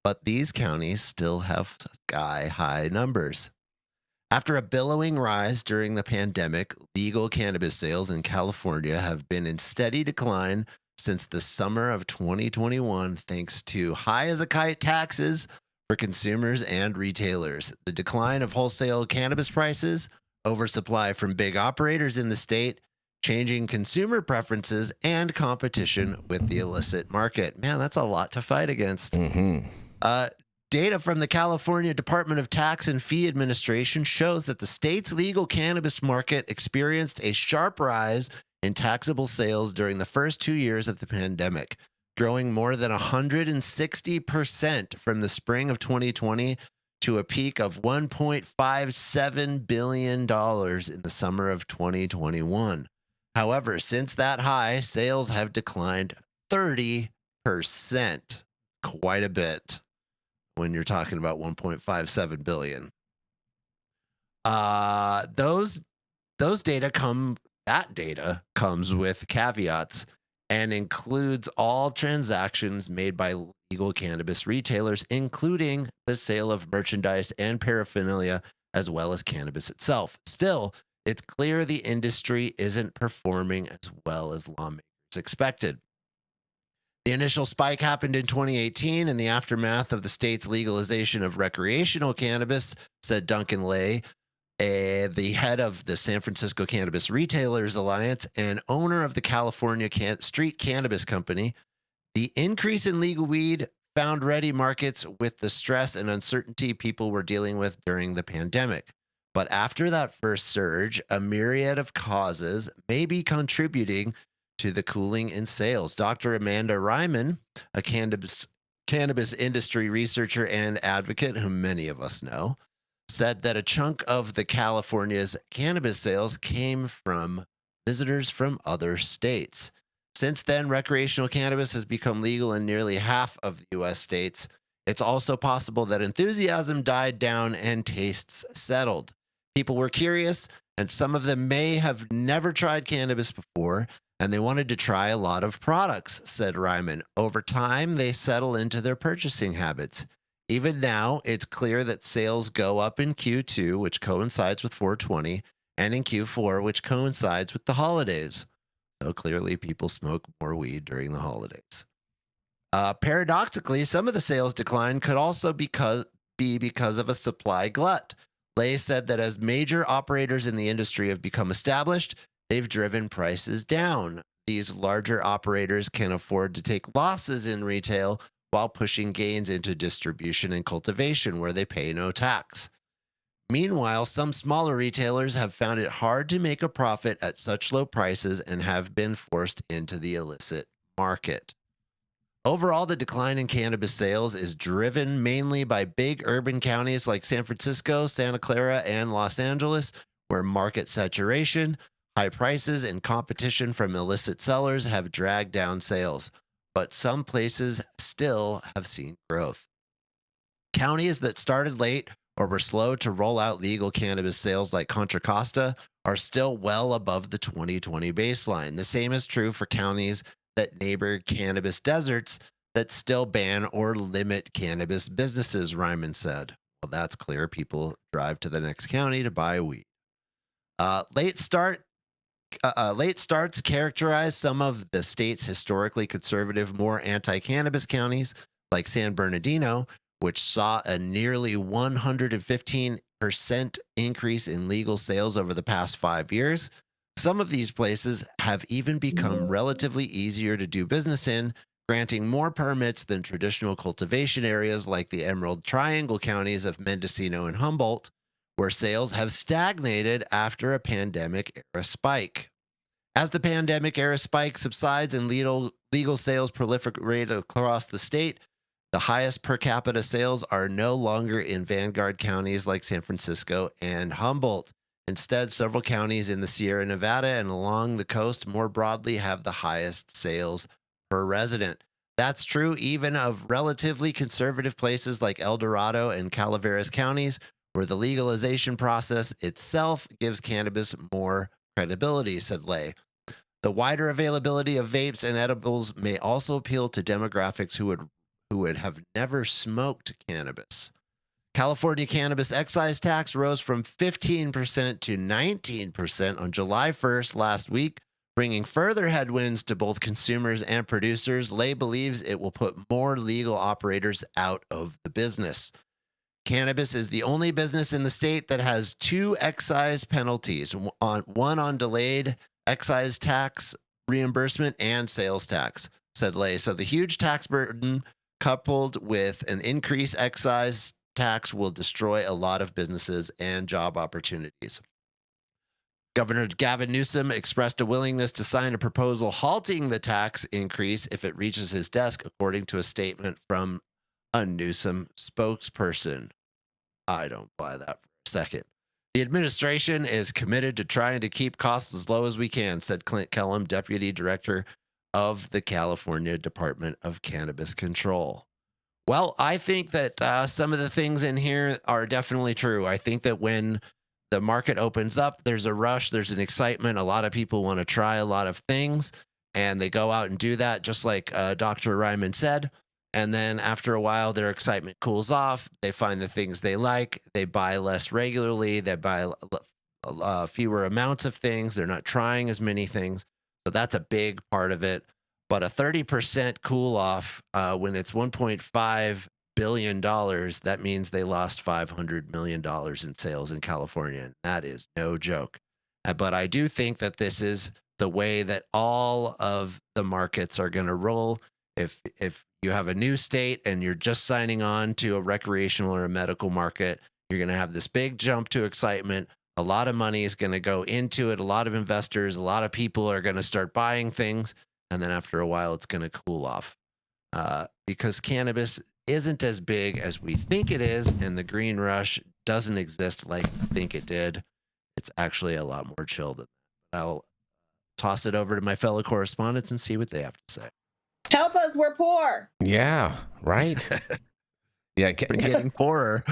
but these counties still have sky-high numbers. After a billowing rise during the pandemic, legal cannabis sales in California have been in steady decline since the summer of 2021, thanks to high-as-a-kite taxes for consumers and retailers, the decline of wholesale cannabis prices, oversupply from big operators in the state, changing consumer preferences, and competition with the illicit market. Man, that's a lot to fight against. Mm-hmm. Data from the California Department of Tax and Fee Administration shows that the state's legal cannabis market experienced a sharp rise in taxable sales during the first 2 years of the pandemic, growing more than 160% from the spring of 2020 to a peak of $1.57 billion in the summer of 2021. However, since that high, sales have declined 30%, quite a bit when you're talking about 1.57 billion. That data comes with caveats and includes all transactions made by legal cannabis retailers, including the sale of merchandise and paraphernalia, as well as cannabis itself. Still, it's clear the industry isn't performing as well as lawmakers expected. The initial spike happened in 2018 in the aftermath of the state's legalization of recreational cannabis, said Duncan Lay, the head of the San Francisco Cannabis Retailers Alliance and owner of the California Street Cannabis Company. The increase in legal weed found ready markets with the stress and uncertainty people were dealing with during the pandemic. But after that first surge, a myriad of causes may be contributing to the cooling in sales. Dr. Amanda Ryman, a cannabis industry researcher and advocate whom many of us know, said that a chunk of the California's cannabis sales came from visitors from other states. Since then, recreational cannabis has become legal in nearly half of the U.S. states. It's also possible that enthusiasm died down and tastes settled. People were curious, and some of them may have never tried cannabis before, and they wanted to try a lot of products, said Ryman. Over time, they settle into their purchasing habits. Even now, it's clear that sales go up in Q2, which coincides with 420, and in Q4, which coincides with the holidays. So clearly, people smoke more weed during the holidays. Paradoxically, some of the sales decline could also be because of a supply glut. Lay said that as major operators in the industry have become established, they've driven prices down. These larger operators can afford to take losses in retail while pushing gains into distribution and cultivation where they pay no tax. Meanwhile, some smaller retailers have found it hard to make a profit at such low prices and have been forced into the illicit market. Overall, the decline in cannabis sales is driven mainly by big urban counties like San Francisco, Santa Clara, and Los Angeles, where market saturation, high prices, and competition from illicit sellers have dragged down sales. But some places still have seen growth. Counties that started late or were slow to roll out legal cannabis sales like Contra Costa are still well above the 2020 baseline. The same is true for counties that neighbor cannabis deserts that still ban or limit cannabis businesses, Ryman said. Well, that's clear. People drive to the next county to buy weed. Late starts characterize some of the state's historically conservative, more anti-cannabis counties like San Bernardino, which saw a nearly 115% increase in legal sales over the past 5 years. Some of these places have even become relatively easier to do business in, granting more permits than traditional cultivation areas like the Emerald Triangle counties of Mendocino and Humboldt, where sales have stagnated after a pandemic-era spike. As the pandemic-era spike subsides and legal sales proliferate across the state, the highest per capita sales are no longer in vanguard counties like San Francisco and Humboldt. Instead, several counties in the Sierra Nevada and along the coast more broadly have the highest sales per resident. That's true even of relatively conservative places like El Dorado and Calaveras counties, where the legalization process itself gives cannabis more credibility, said Lay. The wider availability of vapes and edibles may also appeal to demographics who would have never smoked cannabis. California cannabis excise tax rose from 15% to 19% on July 1st last week, bringing further headwinds to both consumers and producers. Lay believes it will put more legal operators out of the business. Cannabis is the only business in the state that has 2 excise penalties, one on delayed excise tax reimbursement and sales tax, said Lay. So the huge tax burden coupled with an increased excise tax will destroy a lot of businesses and job opportunities. Governor Gavin Newsom expressed a willingness to sign a proposal halting the tax increase if it reaches his desk, according to a statement from a Newsom spokesperson. I don't buy that for a second. The administration is committed to trying to keep costs as low as we can, said Clint Kellum, deputy director of the California Department of Cannabis Control. Well, I think that some of the things in here are definitely true. I think that when the market opens up, there's a rush, there's an excitement. A lot of people want to try a lot of things, and they go out and do that, just like Dr. Ryman said. And then after a while, their excitement cools off. They find the things they like. They buy less regularly. They buy fewer amounts of things. They're not trying as many things. So that's a big part of it. But a 30% cool off when it's $1.5 billion, that means they lost $500 million in sales in California. And that is no joke. But I do think that this is the way that all of the markets are going to roll. If you have a new state and you're just signing on to a recreational or a medical market, you're going to have this big jump to excitement. A lot of money is going to go into it. A lot of investors, a lot of people are going to start buying things. And then after a while, it's going to cool off because cannabis isn't as big as we think it is. And the green rush doesn't exist like I think it did. It's actually a lot more chill than that. I'll toss it over to my fellow correspondents and see what they have to say. Help us, we're poor. Yeah, right. Yeah, We're getting poorer.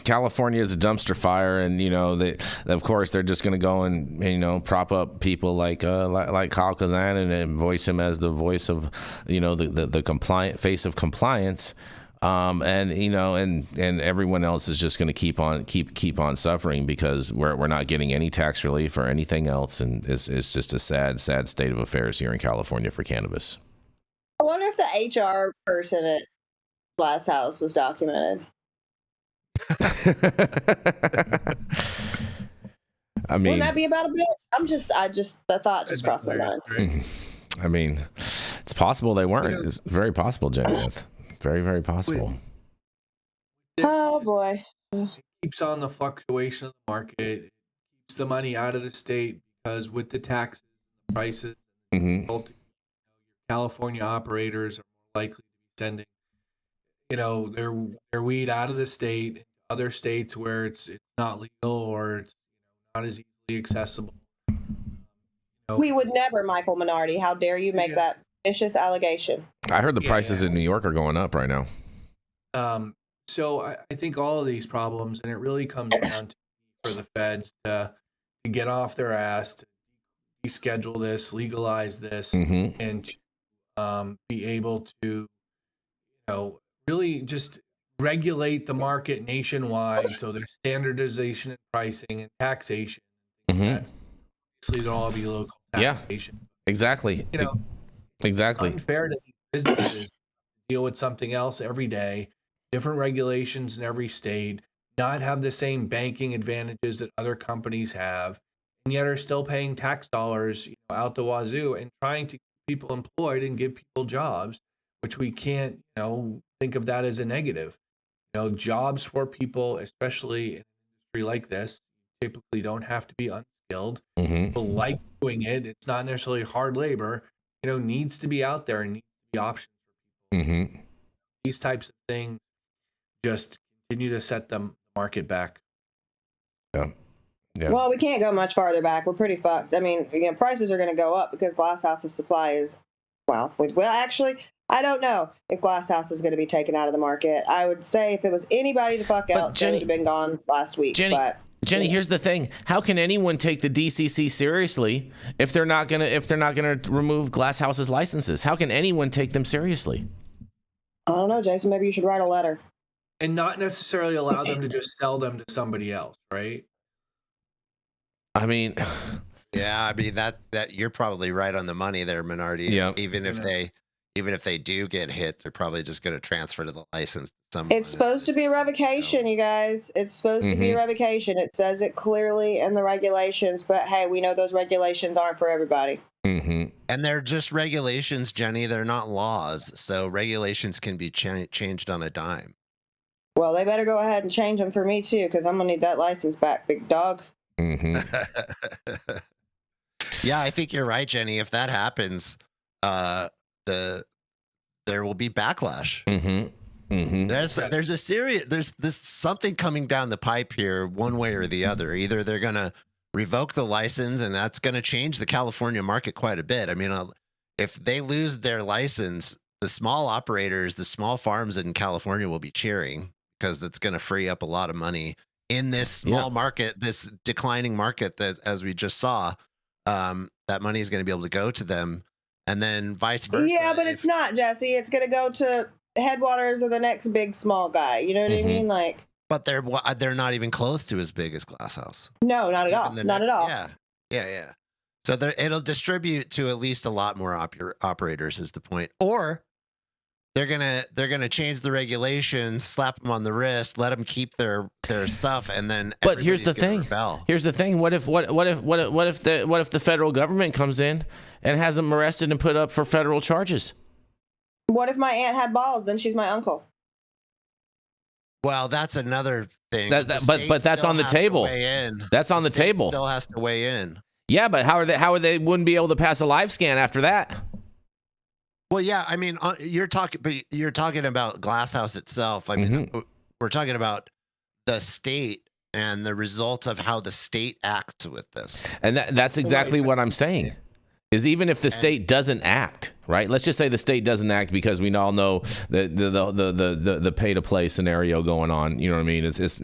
California is a dumpster fire, and of course they're just going to go and prop up people like Kyle Kazan and voice him as the voice of the compliant face of compliance, and everyone else is just going to keep on suffering because we're not getting any tax relief or anything else, and it's just a sad state of affairs here in California for cannabis. I wonder if the HR person at Glass House was documented. I mean, wouldn't that be about a bitch? The thought just crossed my mind. I mean, it's possible they weren't. It's very possible, Jenny Beth. Very, very possible. Oh boy. keeps on the fluctuation of the market. It keeps the money out of the state because with the taxes, the prices, California operators are more likely to be sending, their weed out of the state into other states where it's not legal or it's not as easily accessible. We would never, Michael Minardi. How dare you make that vicious allegation? I heard the prices in New York are going up right now. So I think all of these problems, and it really comes down to for the feds to get off their ass, to deschedule this, legalize this, and to be able to, really just regulate the market nationwide. So there's standardization in pricing and taxation. That's obviously they'll all be local taxation. Yeah, exactly. Exactly. It's unfair to these businesses to deal with something else every day, different regulations in every state, not have the same banking advantages that other companies have, and yet are still paying tax dollars out the wazoo and trying to keep people employed and give people jobs, which we can't, think of that as a negative. Jobs for people, especially in an industry like this, typically don't have to be unskilled. People like doing it. It's not necessarily hard labor, needs to be out there and needs to be options for people. These types of things just continue to set the market back. Yeah. Well, we can't go much farther back. We're pretty fucked. I mean, prices are going to go up because Glasshouse's supply is, actually, I don't know if Glasshouse is going to be taken out of the market. I would say if it was anybody the fuck else, it would have been gone last week. Jenny, here's the thing: how can anyone take the DCC seriously if they're not gonna remove Glasshouse's licenses? How can anyone take them seriously? I don't know, Jason. Maybe you should write a letter and not necessarily allow them to just sell them to somebody else, right? I mean, that you're probably right on the money there, Minardi. Yeah. Even if they do get hit, they're probably just going to transfer to the license to someone. It's supposed to be revocation, you guys. It's supposed to be revocation. It says it clearly in the regulations, but hey, we know those regulations aren't for everybody. And they're just regulations, Jenny. They're not laws. So regulations can be changed on a dime. Well, they better go ahead and change them for me too, because I'm going to need that license back, big dog. Yeah, I think you're right, Jenny. If that happens, there will be backlash. There's something coming down the pipe here, one way or the other. Either they're gonna revoke the license, and that's gonna change the California market quite a bit. I mean, if they lose their license, the small operators, the small farms in California will be cheering because it's gonna free up a lot of money in this small market, this declining market that, as we just saw, that money is going to be able to go to them. And then vice versa. Yeah, but it's not, Jesse. It's going to go to Headwaters or the next big small guy. You know what I mean? But they're not even close to as big as Glasshouse. No, not at all. Not at all. Yeah. So it'll distribute to at least a lot more operators is the point. Or they're gonna change the regulations, slap them on the wrist, let them keep their stuff, and then. But here's the thing. What if the federal government comes in and has them arrested and put up for federal charges? What if my aunt had balls? Then she's my uncle. Well, that's another thing. But that's on the table. That's on the table. Still has to weigh in. Yeah, but how are they wouldn't be able to pass a live scan after that? Well, yeah, I mean, you're talking about Glasshouse itself. I mean, we're talking about the state and the results of how the state acts with this. And that's exactly what I'm saying. Is even if the state doesn't act, right? Let's just say the state doesn't act because we all know the pay to play scenario going on. You know what I mean? It's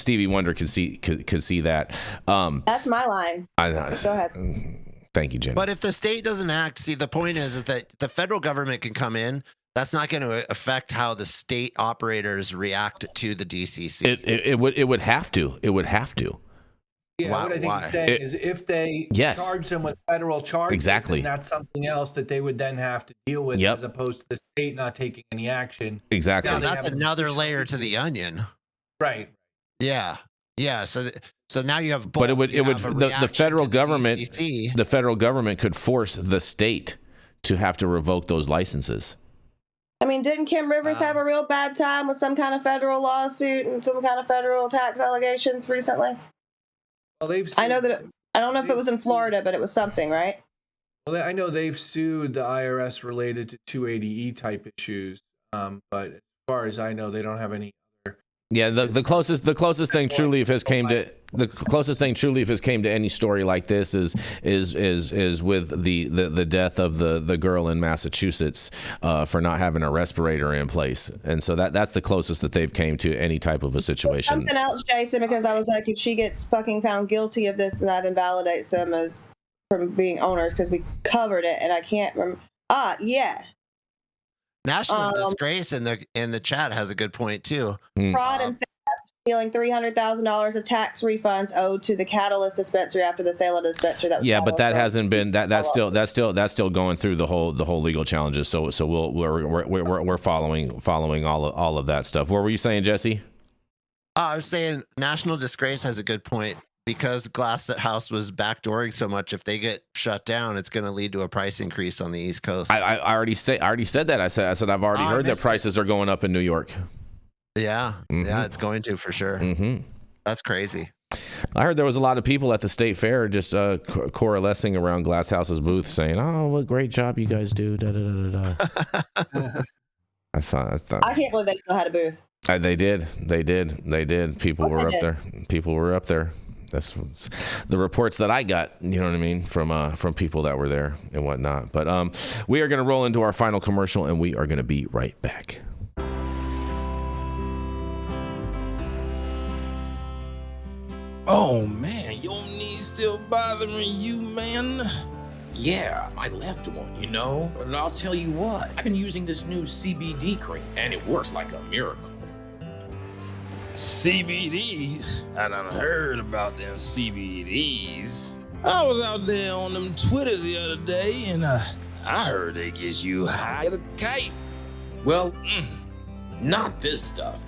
Stevie Wonder could see that. That's my line. Go ahead. Thank you, Jenny. But if the state doesn't act, see, the point is that the federal government can come in. That's not going to affect how the state operators react to the DCC. It would have to. It would have to. Yeah, what I think he's saying is if they charge them with federal charges, then that's something else that they would then have to deal with as opposed to the state not taking any action. Exactly. Now, that's another layer to the onion. Right. Yeah. Yeah. So now you have both. But the federal government could force the state to have to revoke those licenses. I mean, didn't Kim Rivers have a real bad time with some kind of federal lawsuit and some kind of federal tax allegations recently? Well, I know that I don't know if it was in Florida, but it was something, right? Well, I know they've sued the IRS related to 280E type issues, but as far as I know, they don't have any other. Yeah, the closest thing Trulieve has came to any story like this is with the death of the girl in Massachusetts for not having a respirator in place, and so that's the closest that they've came to any type of a situation. Something else, Jason, because I was like, if she gets fucking found guilty of this, then that invalidates them as from being owners, because we covered it, and I can't remember. Yeah. National disgrace in the chat has a good point too. Fraud and theft, stealing $300,000 of tax refunds owed to the Catalyst dispensary after the sale of the dispensary. But that hasn't been that's still going through the whole legal challenges. So we're following all of that stuff. What were you saying, Jesse? I was saying national disgrace has a good point. Because Glass House was backdooring so much, if they get shut down, it's going to lead to a price increase on the East Coast. I already said that. I said I've already heard that prices are going up in New York. Yeah, yeah, it's going to for sure. That's crazy. I heard there was a lot of people at the state fair just coalescing around Glass House's booth, saying, "Oh, what great job you guys do!" Da, da, da, da, da. I thought. I can't believe they still had a booth. They did. People were up there. People were up there. That's the reports that I got, you know what I mean, from people that were there and whatnot. But we are going to roll into our final commercial, and we are going to be right back. Oh man, your knees still bothering you, man? Yeah, my left one, you know? But I'll tell you what, I've been using this new CBD cream, and it works like a miracle. CBDs? I done heard about them CBDs. I was out there on them Twitters the other day, and I heard they get you high as a kite. Well, not this stuff.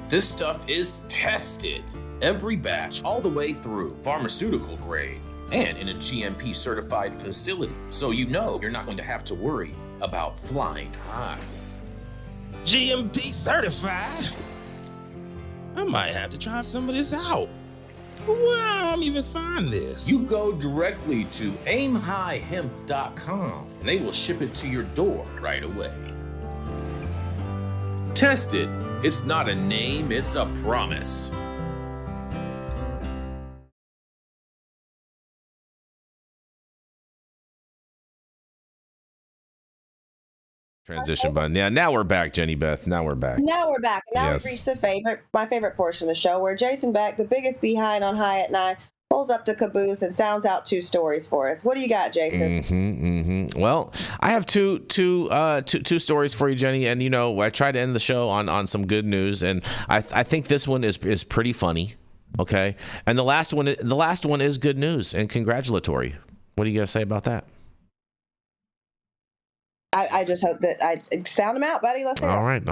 This stuff is tested. Every batch, all the way through, pharmaceutical grade, and in a GMP certified facility. So you know you're not going to have to worry about flying high. GMP certified? I might have to try some of this out. Where I'm even find this? You go directly to aimhighhemp.com and they will ship it to your door right away. Test it. It's not a name, it's a promise. Transition button. Yeah, now we're back, Jenny Beth. Now we're back. Now we've reached my favorite portion of the show, where Jason Beck, the biggest behind on High at 9, pulls up the caboose and sounds out two stories for us. What do you got, Jason? Well, I have two stories for you, Jenny. And you know, I tried to end the show on some good news, and I think this one is pretty funny. Okay, and the last one is good news and congratulatory. What do you guys say about that? I just hope that I sound them out, buddy. Let's hear it. All right.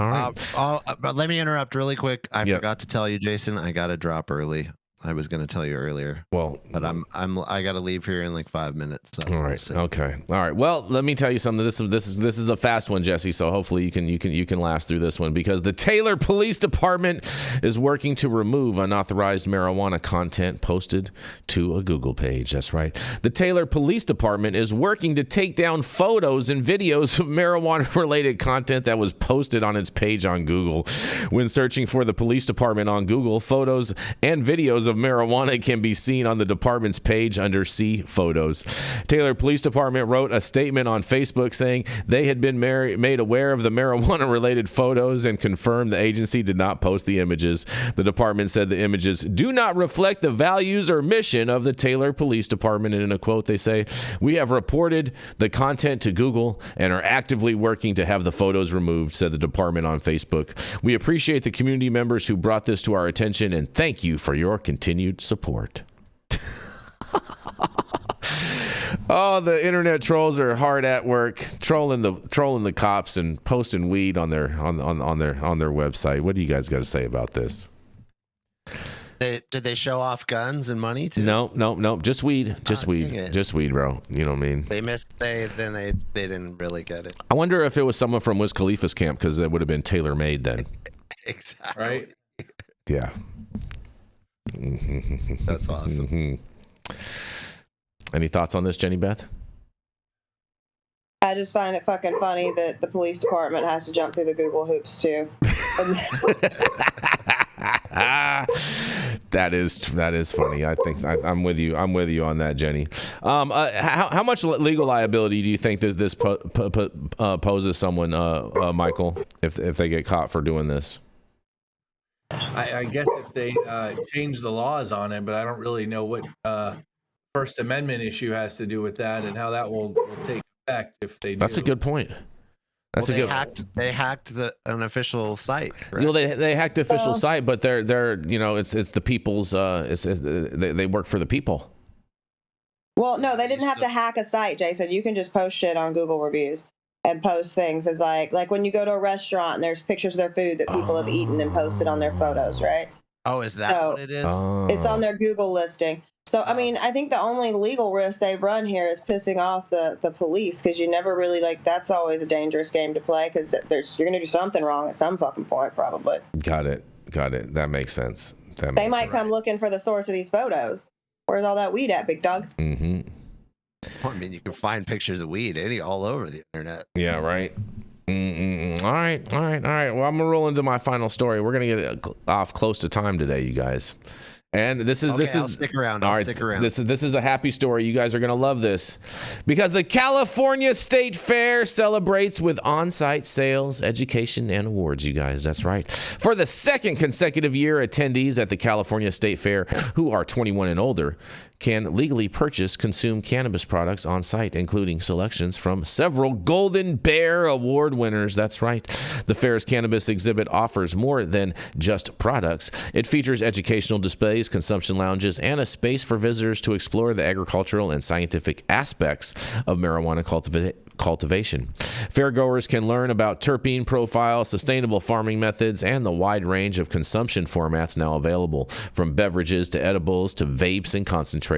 But let me interrupt really quick. I forgot to tell you, Jason. I got to drop early. I was going to tell you earlier. Well, but I got to leave here in like 5 minutes. So all right. Okay. All right. Well, let me tell you something. This is the fast one, Jesse. So hopefully you can last through this one, because the Taylor Police Department is working to remove unauthorized marijuana content posted to a Google page. That's right. The Taylor Police Department is working to take down photos and videos of marijuana-related content that was posted on its page on Google. When searching for the police department on Google, photos and videos of marijuana can be seen on the department's page under See Photos. Taylor Police Department wrote a statement on Facebook saying they had been made aware of the marijuana-related photos and confirmed the agency did not post the images. The department said the images do not reflect the values or mission of the Taylor Police Department. And in a quote, they say, "We have reported the content to Google and are actively working to have the photos removed," said the department on Facebook. "We appreciate the community members who brought this to our attention, and thank you for your continued support." Oh, the internet trolls are hard at work trolling the cops and posting weed on their website. What do you guys got to say about this? They Did they show off guns and money too? No. Just weed. Just weed. Just weed, bro. You know what I mean? They didn't really get it. I wonder if it was someone from Wiz Khalifa's camp, because it would have been tailor made then. Exactly. Right. Yeah. That's awesome. Any thoughts on this, Jenny Beth? I just find it fucking funny that the police department has to jump through the Google hoops too. That is funny. I think I'm with you. I'm with you on that, Jenny. How much legal liability do you think that this poses someone, Michael, if they get caught for doing this? I guess if they change the laws on it, but I don't really know what First Amendment issue has to do with that and how that will take effect if they do. That's a good point. They hacked an official site. Correct? You know, they hacked the official site, but they're it's the people's. They work for the people. Well, no, they didn't have to hack a site, Jason. You can just post shit on Google reviews and post things as like when you go to a restaurant and there's pictures of their food that people have eaten and posted on their photos, right? Oh, is that what it is? It's on their Google listing. So, I mean, I think the only legal risk they've run here is pissing off the police, because you never really, that's always a dangerous game to play, because you're going to do something wrong at some fucking point, probably. Got it. That makes sense. They might come looking for the source of these photos. Where's all that weed at, big dog? Mm-hmm. I mean, you can find pictures of weed all over the internet. Yeah, right. All right. Well, I'm going to roll into my final story. We're going to get off close to time today, you guys. And this is I'll stick around. I'll stick around. This is a happy story. You guys are going to love this, because the California State Fair celebrates with on-site sales, education, and awards. You guys, that's right. For the second consecutive year, attendees at the California State Fair who are 21 and older can legally consume cannabis products on site, including selections from several Golden Bear Award winners. That's right. The fair's cannabis exhibit offers more than just products. It features educational displays, consumption lounges, and a space for visitors to explore the agricultural and scientific aspects of marijuana cultivation. Fairgoers can learn about terpene profiles, sustainable farming methods, and the wide range of consumption formats now available, from beverages to edibles to vapes and concentrates.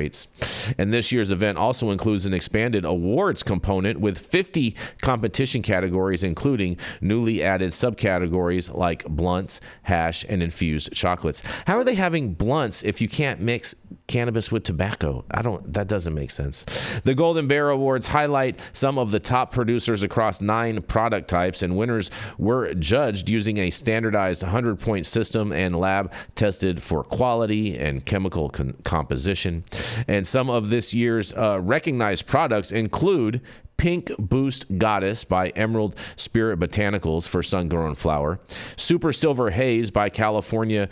And this year's event also includes an expanded awards component with 50 competition categories, including newly added subcategories like blunts, hash, and infused chocolates. How are they having blunts if you can't mix cannabis with tobacco? That doesn't make sense. The Golden Bear Awards highlight some of the top producers across 9 product types, and winners were judged using a standardized 100-point system and lab tested for quality and chemical composition. And some of this year's recognized products include Pink Boost Goddess by Emerald Spirit Botanicals for sun-grown flower, Super Silver Haze by California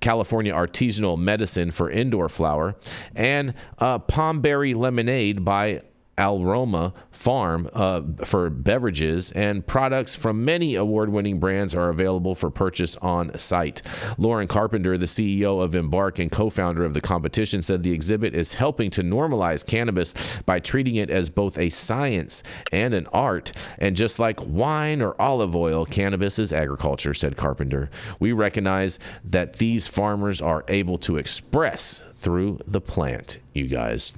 Artisanal Medicine for indoor flower, and Palmberry Lemonade by Aroma Farm for beverages, and products from many award-winning brands are available for purchase on site. Lauren Carpenter, the CEO of Embark and co-founder of the competition, said the exhibit is helping to normalize cannabis by treating it as both a science and an art. And just like wine or olive oil, cannabis is agriculture, said Carpenter. We recognize that these farmers are able to express through the plant, you guys.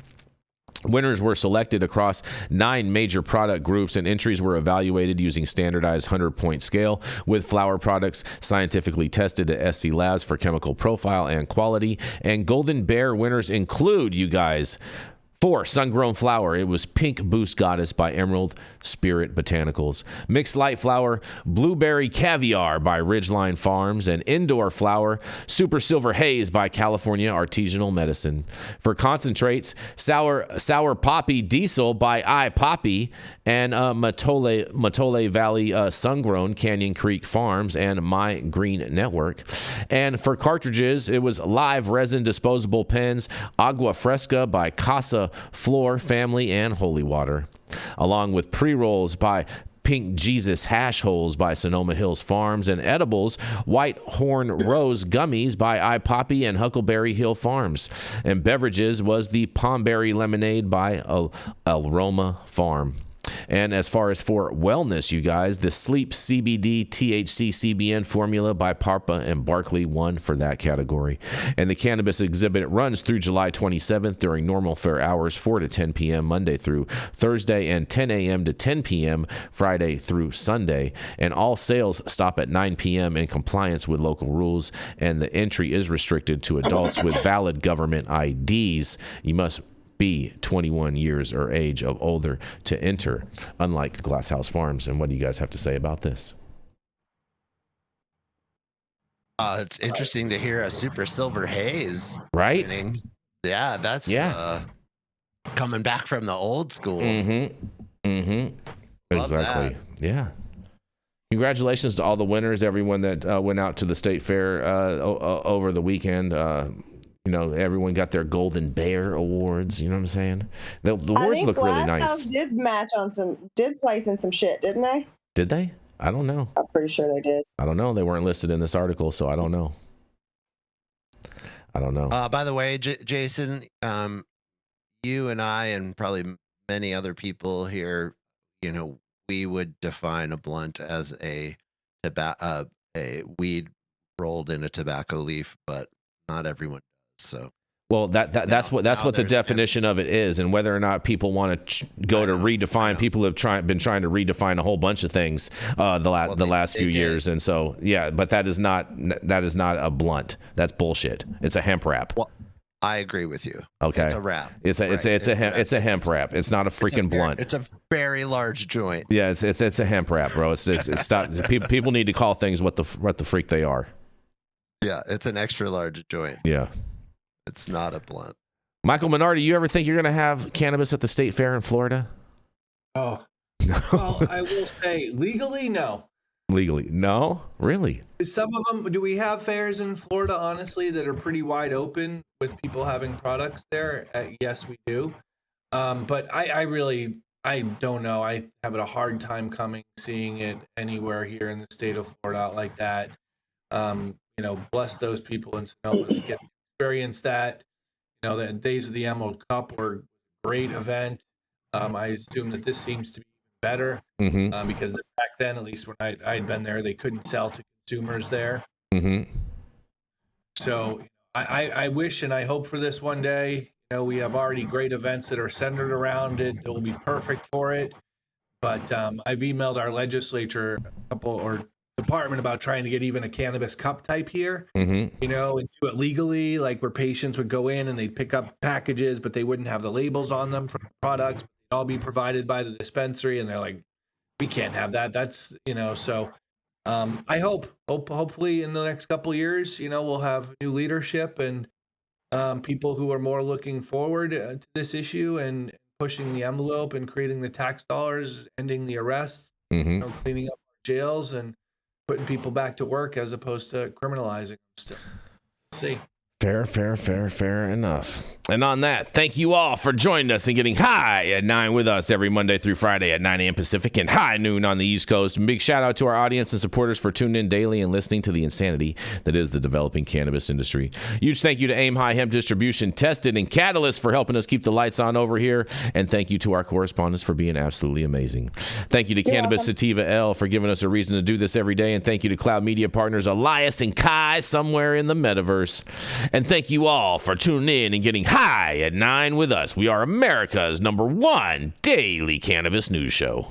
Winners were selected across 9 major product groups, and entries were evaluated using standardized 100-point scale, with flower products scientifically tested at SC Labs for chemical profile and quality. And Golden Bear winners include, you guys, for sun-grown flower, it was Pink Boost Goddess by Emerald Spirit Botanicals. Mixed light flower, Blueberry Caviar by Ridgeline Farms. And indoor flower, Super Silver Haze by California Artisanal Medicine. For concentrates, Sour Poppy Diesel by iPoppy and Matole Valley Sun-Grown, Canyon Creek Farms, and My Green Network. And for cartridges, it was Live Resin Disposable Pens, Agua Fresca by Casa Floor Family and Holy Water, along with pre-rolls by Pink Jesus Hash Holes by Sonoma Hills Farms, and edibles, White Horn Rose Gummies by iPoppy and Huckleberry Hill Farms. And beverages was the Palmberry Lemonade by Aroma Farm. And as far as for wellness, you guys, the Sleep CBD THC CBN formula by Parpa and Barkley won for that category. And the cannabis exhibit runs through July 27th during normal fair hours, 4 to 10 p.m. Monday through Thursday, and 10 a.m. to 10 p.m. Friday through Sunday. And all sales stop at 9 p.m. in compliance with local rules. And the entry is restricted to adults with valid government IDs. You must be 21 years or age of older to enter, unlike Glasshouse Farms. And what do you guys have to say about this? It's interesting to hear a super silver haze. Right? Winning. Yeah, that's coming back from the old school. Exactly. Yeah. Congratulations to all the winners, everyone that went out to the state fair over the weekend. You know, everyone got their Golden Bear awards. You know what I'm saying? The awards look really nice. Did place in some shit, didn't they? Did they? I don't know. I'm pretty sure they did. I don't know. They weren't listed in this article, so I don't know. By the way, Jason, you and I and probably many other people here, you know, we would define a blunt as a weed rolled in a tobacco leaf, but not everyone does. So, well, that's what the definition of it is, and whether or not people want to go to redefine. People have been trying to redefine a whole bunch of things the last few years, and so but that is not a blunt. That's bullshit. It's a hemp wrap. Well, I agree with you. Okay, it's a wrap. It's a hemp wrap. It's not a freaking blunt. It's a very large joint. Yeah, it's a hemp wrap, bro. It's stop. People need to call things what the freak they are. Yeah, it's an extra large joint. Yeah. It's not a blunt. Michael Minardi, you ever think you're going to have cannabis at the state fair in Florida? Oh, well, I will say legally, no. Legally, no? Really? Some of them, do we have fairs in Florida, honestly, that are pretty wide open with people having products there? Yes, we do. But I don't know. I have a hard time seeing it anywhere here in the state of Florida like that. You know, bless those people in Sonoma that get to experience that. You know, the Days of the Emerald Cup were a great event. I assume that this seems to be better because back then, at least when I'd been there, they couldn't sell to consumers there. So I wish and I hope for this one day. You know, we have already great events that are centered around it. It will be perfect for it. But I've emailed our legislature department about trying to get even a cannabis cup type here, you know, and do it legally, like where patients would go in and they'd pick up packages, but they wouldn't have the labels on them for products. They'd all be provided by the dispensary, and they're like, we can't have that. That's, you know, so I hopefully in the next couple of years, you know, we'll have new leadership and people who are more looking forward to this issue and pushing the envelope and creating the tax dollars, ending the arrests, you know, cleaning up our jails and putting people back to work as opposed to criminalizing them still. See. Fair enough. And on that, thank you all for joining us and getting high at 9 with us every Monday through Friday at 9 a.m. Pacific and high noon on the East Coast. And big shout out to our audience and supporters for tuning in daily and listening to the insanity that is the developing cannabis industry. Huge thank you to Aim High Hemp Distribution, Tested, and Catalyst for helping us keep the lights on over here. And thank you to our correspondents for being absolutely amazing. Thank you to Cannabis Sativa L for giving us a reason to do this every day. And thank you to Cloud Media partners Elias and Kai somewhere in the metaverse. And thank you all for tuning in and getting high at 9 with us. We are America's #1 daily cannabis news show.